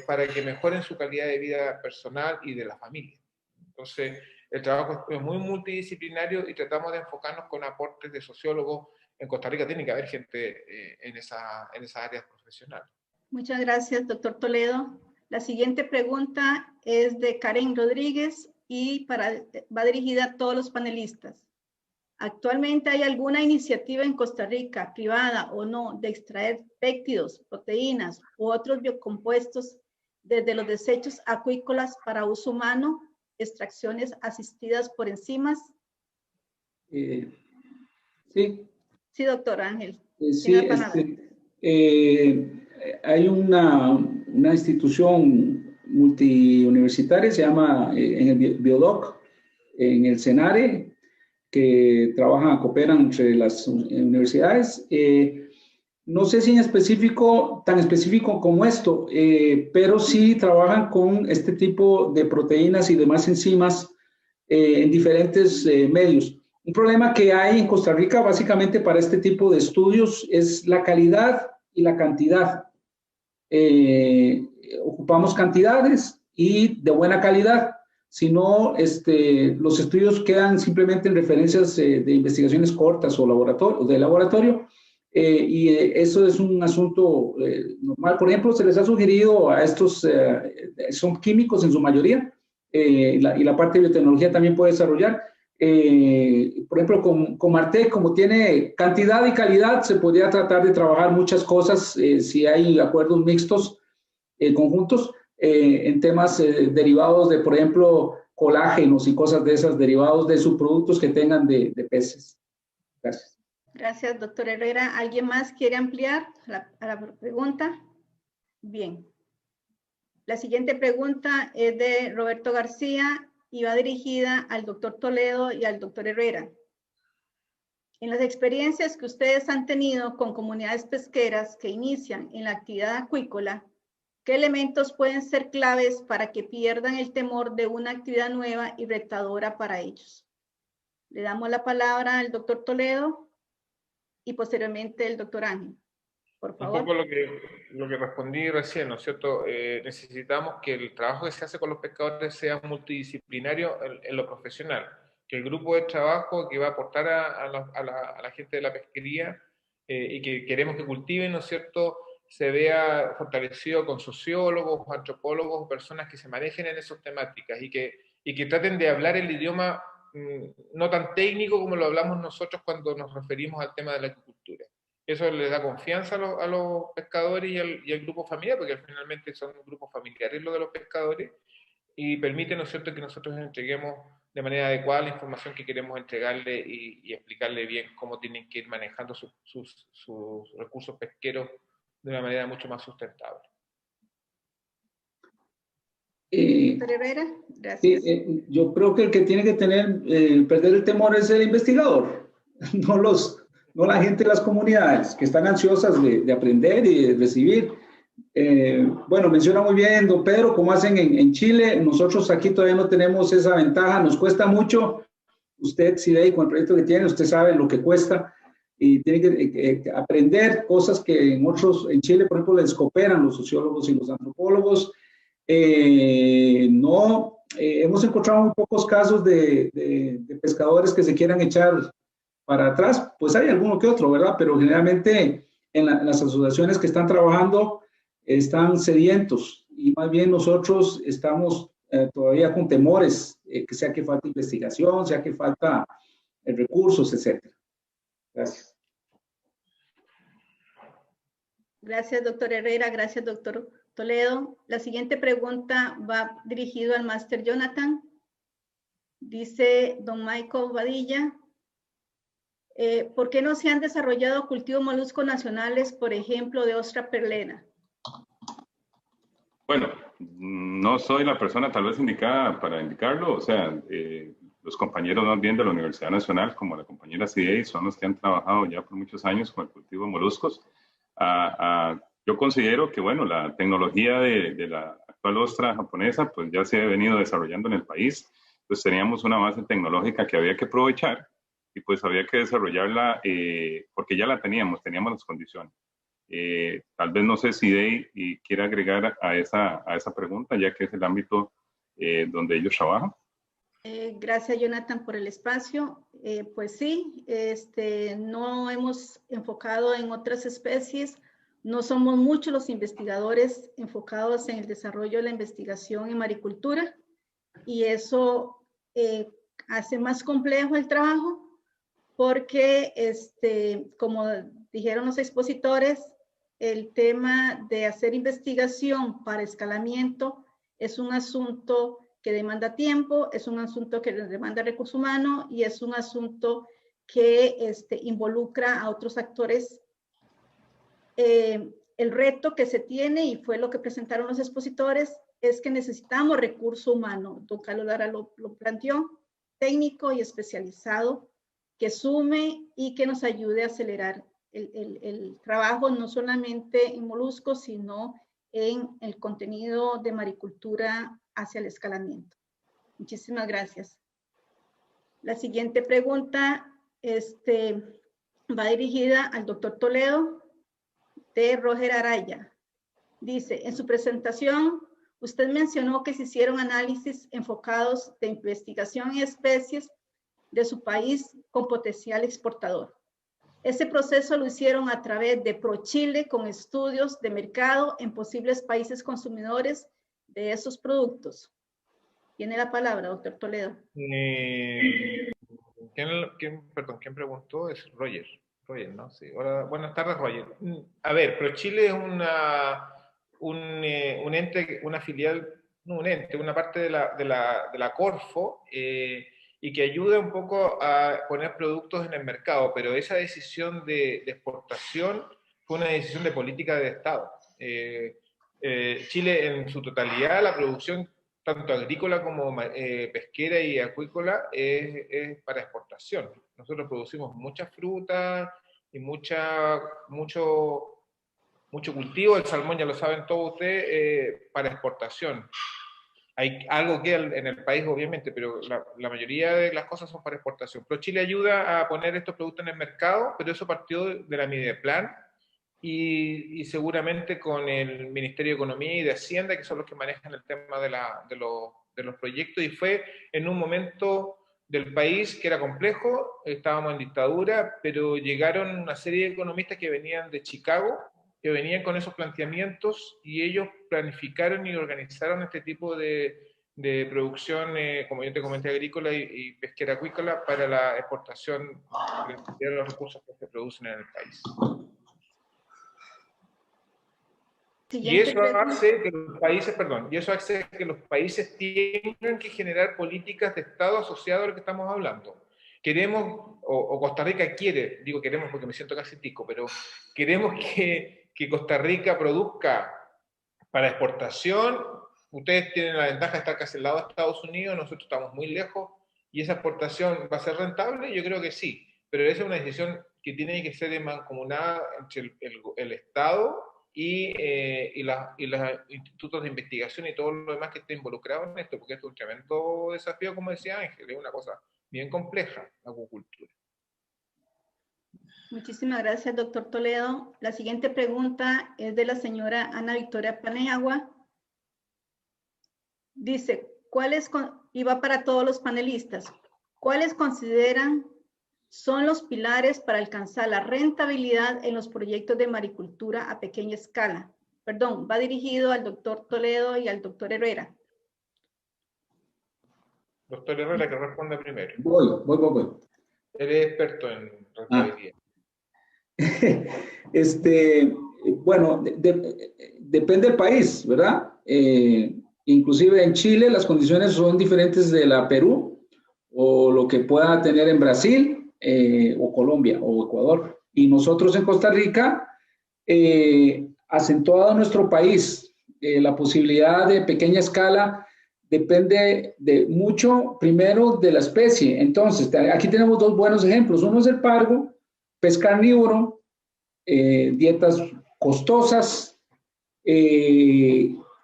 para que mejoren su calidad de vida personal y de la familia. Entonces, el trabajo es muy multidisciplinario y tratamos de enfocarnos con aportes de sociólogos. En Costa Rica tiene que haber gente en esas áreas profesionales. Muchas gracias, doctor Toledo. La siguiente pregunta es de Karen Rodríguez y va dirigida a todos los panelistas. ¿Actualmente hay alguna iniciativa en Costa Rica, privada o no, de extraer péptidos, proteínas u otros biocompuestos desde los desechos acuícolas para uso humano, extracciones asistidas por enzimas? Sí. Sí, doctor Ángel. Sí, hay una institución multiuniversitaria, se llama en el Biodoc, en el CENARE, que cooperan entre las universidades. No sé si tan específico como esto, pero sí trabajan con este tipo de proteínas y demás enzimas en diferentes medios. Un problema que hay en Costa Rica básicamente para este tipo de estudios es la calidad y la cantidad. Ocupamos cantidades y de buena calidad. Si no, los estudios quedan simplemente en referencias de investigaciones cortas o de laboratorio, y eso es un asunto normal. Por ejemplo, se les ha sugerido a estos, son químicos en su mayoría, y la parte de biotecnología también puede desarrollar. Por ejemplo, con Martec, como tiene cantidad y calidad, se podría tratar de trabajar muchas cosas si hay acuerdos mixtos, conjuntos, en temas derivados de, por ejemplo, colágenos y cosas de esas, derivados de subproductos que tengan de peces. Gracias. Gracias, doctor Herrera. ¿Alguien más quiere ampliar a la pregunta? Bien. La siguiente pregunta es de Roberto García y va dirigida al doctor Toledo y al doctor Herrera. En las experiencias que ustedes han tenido con comunidades pesqueras que inician en la actividad acuícola, ¿qué elementos pueden ser claves para que pierdan el temor de una actividad nueva y retadora para ellos? Le damos la palabra al doctor Toledo y posteriormente el doctor Ángel. Por favor. Un poco lo que respondí recién, ¿no es cierto? Necesitamos que el trabajo que se hace con los pescadores sea multidisciplinario en lo profesional, que el grupo de trabajo que va a aportar a la gente de la pesquería y que queremos que cultiven, ¿no es cierto?, se vea fortalecido con sociólogos, antropólogos, personas que se manejen en esas temáticas y que traten de hablar el idioma no tan técnico como lo hablamos nosotros cuando nos referimos al tema de la agricultura. Eso les da confianza a los pescadores y al grupo familiar, porque finalmente son grupos familiares los de los pescadores, y permite, ¿no es cierto?, que nosotros entreguemos de manera adecuada la información que queremos entregarle y explicarle bien cómo tienen que ir manejando sus recursos pesqueros de una manera mucho más sustentable. Doctor Herrera, gracias. Yo creo que el que tiene que perder el temor es el investigador, no la gente de las comunidades que están ansiosas de aprender y de recibir. Bueno, menciona muy bien, don Pedro, cómo hacen en Chile. Nosotros aquí todavía no tenemos esa ventaja, nos cuesta mucho. Usted, CIDEI, con el proyecto que tiene, usted sabe lo que cuesta y tiene que aprender cosas que en Chile, por ejemplo, les cooperan los sociólogos y los antropólogos. Hemos encontrado muy pocos casos de pescadores que se quieran echar para atrás, pues hay alguno que otro, ¿verdad? Pero generalmente en las asociaciones que están trabajando están sedientos y más bien nosotros estamos todavía con temores, que sea que falta investigación, sea que falta recursos, etcétera. Gracias. Gracias, doctor Herrera. Gracias, doctor Toledo. La siguiente pregunta va dirigido al máster Jonathan. Dice don Michael Badilla, ¿por qué no se han desarrollado cultivos moluscos nacionales, por ejemplo, de ostra perlena? Bueno, no soy la persona tal vez indicada para indicarlo, o sea, los compañeros más bien de la Universidad Nacional, como la compañera CIDEI, son los que han trabajado ya por muchos años con el cultivo de moluscos. Yo considero que, bueno, la tecnología de la actual ostra japonesa, pues ya se ha venido desarrollando en el país, pues teníamos una base tecnológica que había que aprovechar y pues había que desarrollarla porque ya la teníamos las condiciones. Tal vez no sé si CIDEI quiere agregar a esa pregunta, ya que es el ámbito donde ellos trabajan. Gracias, Jonathan, por el espacio. Pues sí, no hemos enfocado en otras especies, no somos muchos los investigadores enfocados en el desarrollo de la investigación en maricultura y eso hace más complejo el trabajo porque, como dijeron los expositores, el tema de hacer investigación para escalamiento es un asunto que demanda tiempo, es un asunto que demanda recursos humanos y es un asunto que involucra a otros actores. El reto que se tiene, y fue lo que presentaron los expositores, es que necesitamos recurso humano. Don Carlos Lara lo planteó, técnico y especializado, que sume y que nos ayude a acelerar el trabajo, no solamente en moluscos, sino en el contenido de maricultura hacia el escalamiento. Muchísimas gracias. La siguiente pregunta va dirigida al doctor Toledo, de Roger Araya. Dice, en su presentación, usted mencionó que se hicieron análisis enfocados de investigación en especies de su país con potencial exportador. Ese proceso lo hicieron a través de ProChile con estudios de mercado en posibles países consumidores de esos productos. Tiene la palabra, doctor Toledo. ¿Quién preguntó? Es Roger. Roger, ¿no? Sí. Hola, buenas tardes, Roger. A ver, ProChile es un ente, una filial, no un ente, una parte de la Corfo, y que ayuda un poco a poner productos en el mercado, pero esa decisión de exportación fue una decisión de política de Estado. Chile en su totalidad, la producción tanto agrícola como pesquera y acuícola es para exportación. Nosotros producimos mucha fruta y mucho cultivo, el salmón ya lo saben todos ustedes, para exportación. Hay algo que en el país, obviamente, pero la mayoría de las cosas son para exportación. ProChile ayuda a poner estos productos en el mercado, pero eso partió de la Mideplan y seguramente con el Ministerio de Economía y de Hacienda, que son los que manejan el tema de los proyectos, y fue en un momento del país que era complejo, estábamos en dictadura, pero llegaron una serie de economistas que venían de Chicago, que venían con esos planteamientos y ellos planificaron y organizaron este tipo de producción, como yo te comenté, agrícola y pesquera acuícola para la exportación de los recursos que se producen en el país. Y eso hace que los países, tengan que generar políticas de Estado asociadas a lo que estamos hablando. Queremos, o Costa Rica quiere, digo queremos porque me siento casi tico, pero queremos que Costa Rica produzca para exportación. Ustedes tienen la ventaja de estar casi al lado de Estados Unidos, nosotros estamos muy lejos, y esa exportación va a ser rentable, yo creo que sí, pero esa es una decisión que tiene que ser mancomunada entre el Estado y los institutos de investigación y todo lo demás que esté involucrado en esto, porque esto es un tremendo desafío, como decía Ángel, es una cosa bien compleja, la acuicultura. Muchísimas gracias, doctor Toledo. La siguiente pregunta es de la señora Ana Victoria Paniagua. Dice, y va para todos los panelistas, ¿cuáles consideran son los pilares para alcanzar la rentabilidad en los proyectos de maricultura a pequeña escala? Perdón, va dirigido al doctor Toledo y al doctor Herrera. Doctor Herrera, que responde primero. Voy. Él es experto en rentabilidad. Bueno, depende del país, ¿verdad? Inclusive en Chile las condiciones son diferentes de la Perú o lo que pueda tener en Brasil o Colombia o Ecuador. Y nosotros en Costa Rica, acentuado en nuestro país, la posibilidad de pequeña escala depende de mucho, primero, de la especie. Entonces, aquí tenemos dos buenos ejemplos. Uno es el pargo, pez carnívoro, dietas costosas,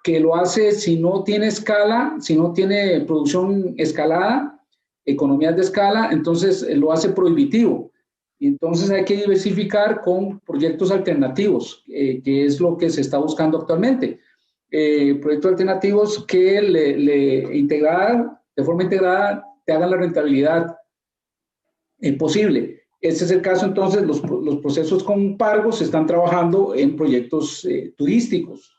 que lo hace si no tiene escala, si no tiene producción escalada, economías de escala, entonces lo hace prohibitivo. Y entonces hay que diversificar con proyectos alternativos, que es lo que se está buscando actualmente. Proyectos alternativos que de forma integrada, te hagan la rentabilidad posible. Ese es el caso, entonces, los procesos con pargos se están trabajando en proyectos turísticos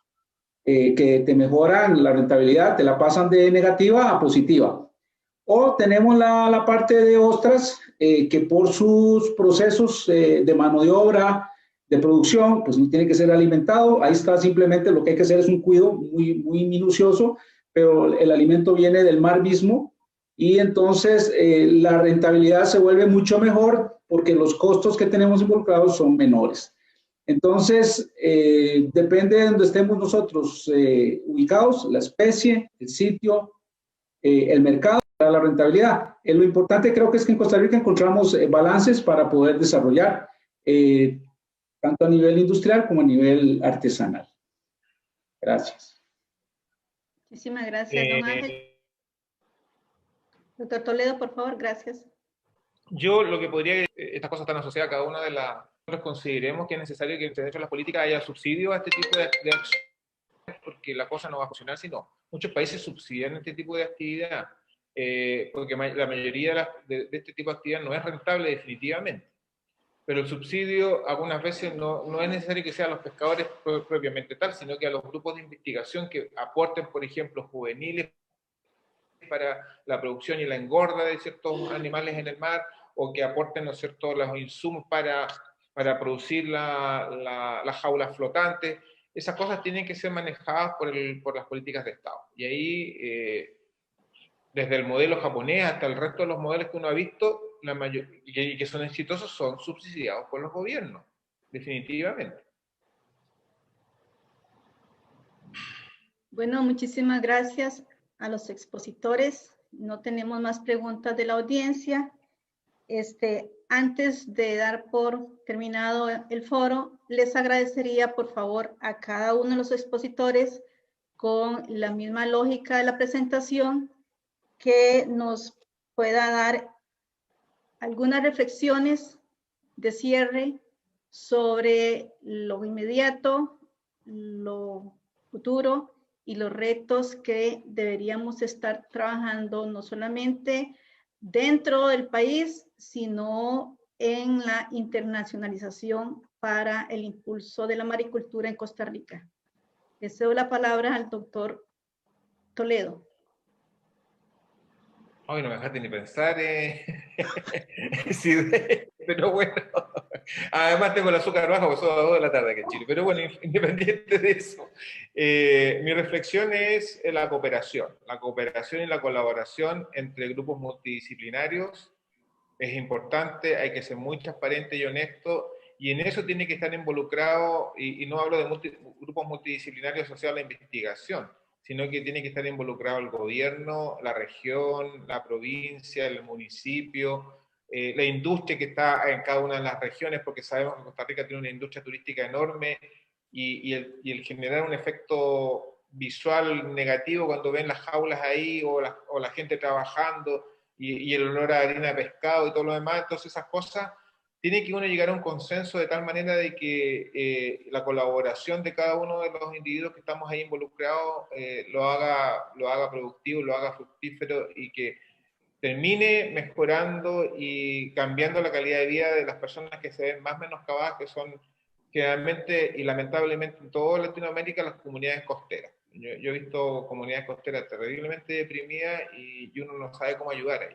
que te mejoran la rentabilidad, te la pasan de negativa a positiva. O tenemos la parte de ostras, que por sus procesos de mano de obra, de producción, pues no tiene que ser alimentado. Ahí está, simplemente lo que hay que hacer es un cuidado muy minucioso, pero el alimento viene del mar mismo y entonces la rentabilidad se vuelve mucho mejor porque los costos que tenemos involucrados son menores. Entonces, depende de donde estemos nosotros ubicados, la especie, el sitio, el mercado, la rentabilidad. Lo importante creo que es que en Costa Rica encontramos balances para poder desarrollar, tanto a nivel industrial como a nivel artesanal. Gracias. Muchísimas gracias, don Ángel. Doctor Toledo, por favor, gracias. Yo lo que podría, estas cosas están asociadas a cada una de las... Nosotros consideremos que es necesario que dentro de las políticas haya subsidio a este tipo de acciones, porque la cosa no va a funcionar si no. Muchos países subsidian este tipo de actividad, porque la mayoría de este tipo de actividad no es rentable definitivamente. Pero el subsidio algunas veces no es necesario que sea a los pescadores propiamente tal, sino que a los grupos de investigación que aporten, por ejemplo, juveniles para la producción y la engorda de ciertos animales en el mar, o que aporten, ¿no es cierto?, los insumos para producir las jaulas flotantes. Esas cosas tienen que ser manejadas por las políticas de Estado. Y ahí, desde el modelo japonés hasta el resto de los modelos que uno ha visto, y que son exitosos, son subsidiados por los gobiernos, definitivamente. Bueno, muchísimas gracias a los expositores. No tenemos más preguntas de la audiencia. Antes de dar por terminado el foro, les agradecería, por favor, a cada uno de los expositores, con la misma lógica de la presentación, que nos pueda dar algunas reflexiones de cierre sobre lo inmediato, lo futuro y los retos que deberíamos estar trabajando no solamente dentro del país, sino en la internacionalización para el impulso de la maricultura en Costa Rica. Le cedo la palabra al doctor Toledo. Ay, no me dejaste ni pensar, sí, pero bueno, además tengo el azúcar bajo, porque son las 2 de la tarde aquí en Chile, pero bueno, independiente de eso, mi reflexión es la cooperación y la colaboración entre grupos multidisciplinarios es importante, hay que ser muy transparente y honesto, y en eso tiene que estar involucrado, y no hablo de grupos multidisciplinarios asociados a la investigación, sino que tiene que estar involucrado el gobierno, la región, la provincia, el municipio, la industria que está en cada una de las regiones, porque sabemos que Costa Rica tiene una industria turística enorme, y el generar un efecto visual negativo cuando ven las jaulas ahí o la gente trabajando y el olor a harina de pescado y todo lo demás, entonces esas cosas, tiene que uno llegar a un consenso de tal manera de que la colaboración de cada uno de los individuos que estamos ahí involucrados lo haga productivo, lo haga fructífero y que termine mejorando y cambiando la calidad de vida de las personas que se ven más menoscabadas, que son generalmente y lamentablemente en toda Latinoamérica las comunidades costeras. Yo he visto comunidades costeras terriblemente deprimidas y uno no sabe cómo ayudar ahí.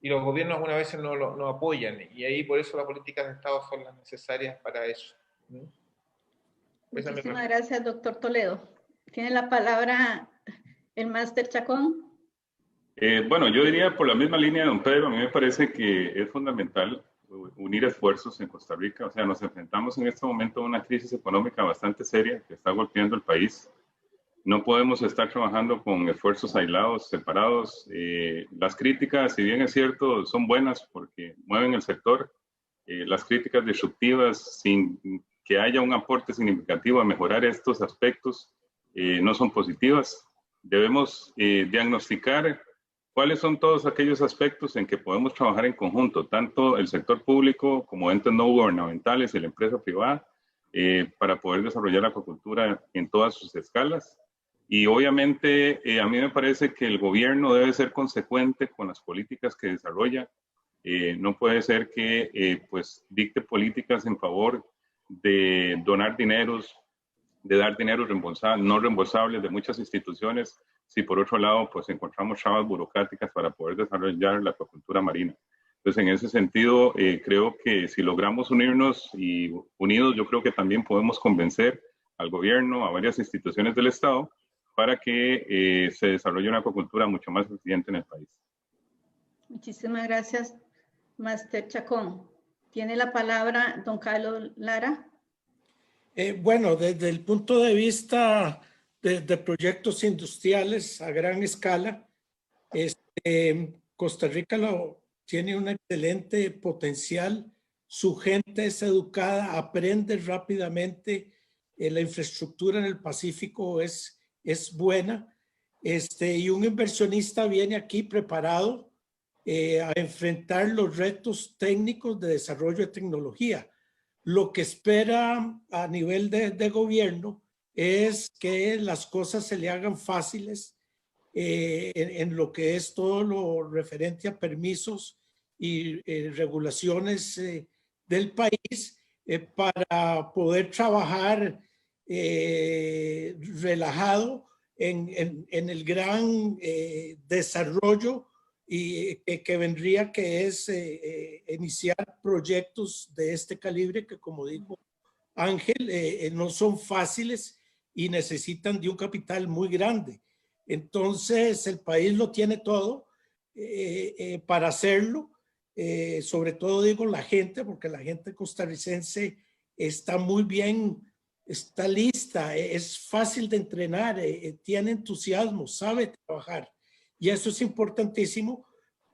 Y los gobiernos algunas veces no apoyan, y ahí por eso las políticas de Estado son las necesarias para eso. Muchísimas gracias, doctor Toledo. Tiene la palabra el máster Chacón. Bueno, yo diría por la misma línea de don Pedro, a mí me parece que es fundamental unir esfuerzos en Costa Rica. O sea, nos enfrentamos en este momento a una crisis económica bastante seria que está golpeando el país. No podemos estar trabajando con esfuerzos aislados, separados. Las críticas, si bien es cierto, son buenas porque mueven el sector. Las críticas disruptivas, sin que haya un aporte significativo a mejorar estos aspectos, no son positivas. Debemos diagnosticar cuáles son todos aquellos aspectos en que podemos trabajar en conjunto, tanto el sector público como entes no gubernamentales y la empresa privada, para poder desarrollar la acuacultura en todas sus escalas. Y obviamente a mí me parece que el gobierno debe ser consecuente con las políticas que desarrolla. No puede ser que pues dicte políticas en favor de donar dineros, de dar dinero no reembolsables de muchas instituciones, si por otro lado pues encontramos trabas burocráticas para poder desarrollar la acuacultura marina. Entonces, en ese sentido, creo que si logramos unirnos y unidos, yo creo que también podemos convencer al gobierno, a varias instituciones del Estado, para que se desarrolle una acuacultura mucho más eficiente en el país. Muchísimas gracias, máster Chacón. Tiene la palabra don Carlos Lara. Bueno, desde el punto de vista de proyectos industriales a gran escala, Costa Rica tiene un excelente potencial. Su gente es educada, aprende rápidamente. La infraestructura en el Pacífico es buena. Y un inversionista viene aquí preparado a enfrentar los retos técnicos de desarrollo de tecnología. Lo que espera a nivel de gobierno es que las cosas se le hagan fáciles en lo que es todo lo referente a permisos y regulaciones del país para poder trabajar relajado en el gran desarrollo y que vendría, que es iniciar proyectos de este calibre que, como dijo Ángel, no son fáciles y necesitan de un capital muy grande. Entonces, el país lo tiene todo para hacerlo, sobre todo digo la gente, porque la gente costarricense está muy bien, está lista, es fácil de entrenar, tiene entusiasmo, sabe trabajar. Y eso es importantísimo,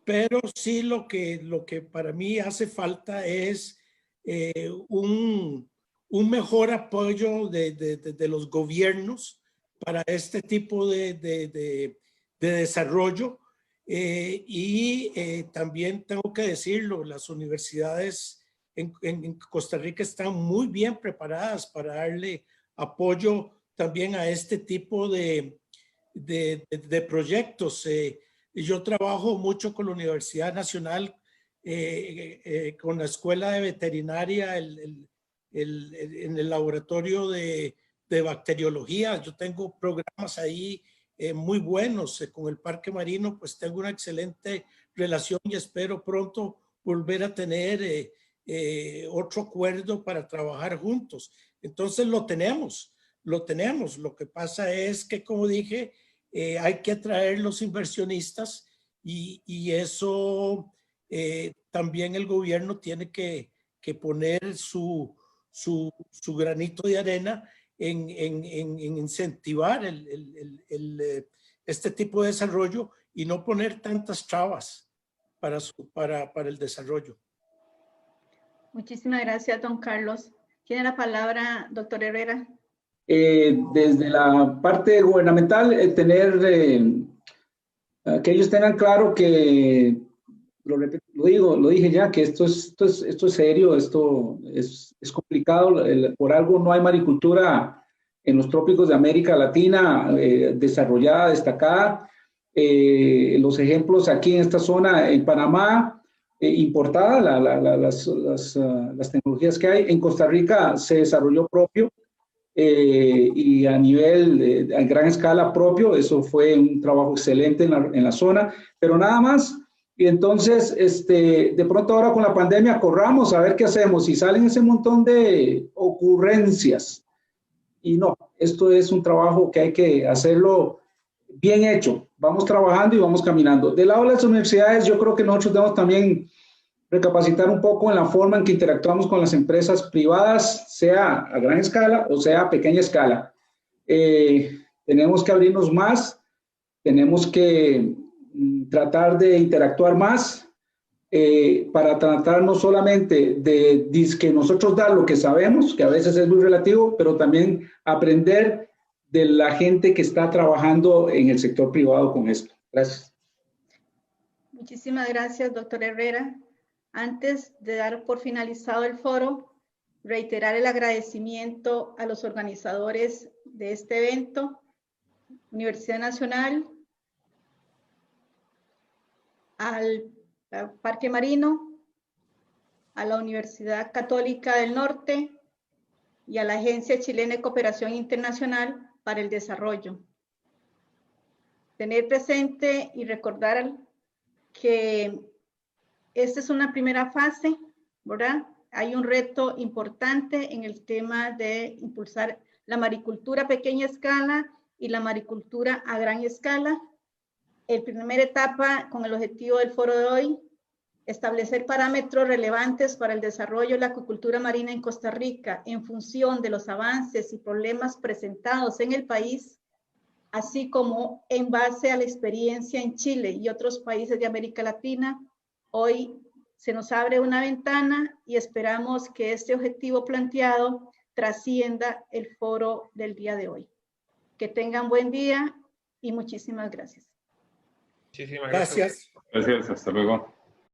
pero sí lo que para mí hace falta es un mejor apoyo de los gobiernos para este tipo de desarrollo. También tengo que decirlo, las universidades en Costa Rica están muy bien preparadas para darle apoyo también a este tipo de proyectos. Yo trabajo mucho con la Universidad Nacional, con la Escuela de Veterinaria, en el laboratorio de bacteriología. Yo tengo programas ahí muy buenos. Con el Parque Marino pues tengo una excelente relación y espero pronto volver a tener otro acuerdo para trabajar juntos. Entonces lo tenemos. Lo que pasa es que, como dije, hay que atraer los inversionistas y eso también el gobierno tiene que poner su granito de arena en incentivar este tipo de desarrollo y no poner tantas trabas para el desarrollo. Muchísimas gracias, don Carlos. Tiene la palabra, doctor Herrera. Desde la parte gubernamental, que ellos tengan claro que, lo dije ya, que esto es serio, esto es complicado. Por algo no hay maricultura en los trópicos de América Latina desarrollada, destacada. Los ejemplos aquí en esta zona, en Panamá, importada, las tecnologías que hay. En Costa Rica se desarrolló propio. Y a nivel, a gran escala propio, eso fue un trabajo excelente en la zona, pero nada más. Y entonces, de pronto ahora con la pandemia, corramos a ver qué hacemos, y salen ese montón de ocurrencias. Y no, esto es un trabajo que hay que hacerlo bien hecho. Vamos trabajando y vamos caminando. Del lado de las universidades, yo creo que nosotros debemos también recapacitar un poco en la forma en que interactuamos con las empresas privadas, sea a gran escala o sea a pequeña escala. Tenemos que abrirnos más, tenemos que tratar de interactuar más para tratar no solamente de que nosotros dar lo que sabemos, que a veces es muy relativo, pero también aprender de la gente que está trabajando en el sector privado con esto. Gracias. Muchísimas gracias, doctor Herrera. Antes de dar por finalizado el foro, reiterar el agradecimiento a los organizadores de este evento, Universidad Nacional, al Parque Marino, a la Universidad Católica del Norte y a la Agencia Chilena de Cooperación Internacional para el Desarrollo. Tener presente y recordar que esta es una primera fase, ¿verdad? Hay un reto importante en el tema de impulsar la maricultura a pequeña escala y la maricultura a gran escala. En primera etapa, con el objetivo del foro de hoy, establecer parámetros relevantes para el desarrollo de la acuicultura marina en Costa Rica en función de los avances y problemas presentados en el país, así como en base a la experiencia en Chile y otros países de América Latina. Hoy se nos abre una ventana y esperamos que este objetivo planteado trascienda el foro del día de hoy. Que tengan buen día y muchísimas gracias. Muchísimas Gracias. Gracias, hasta luego.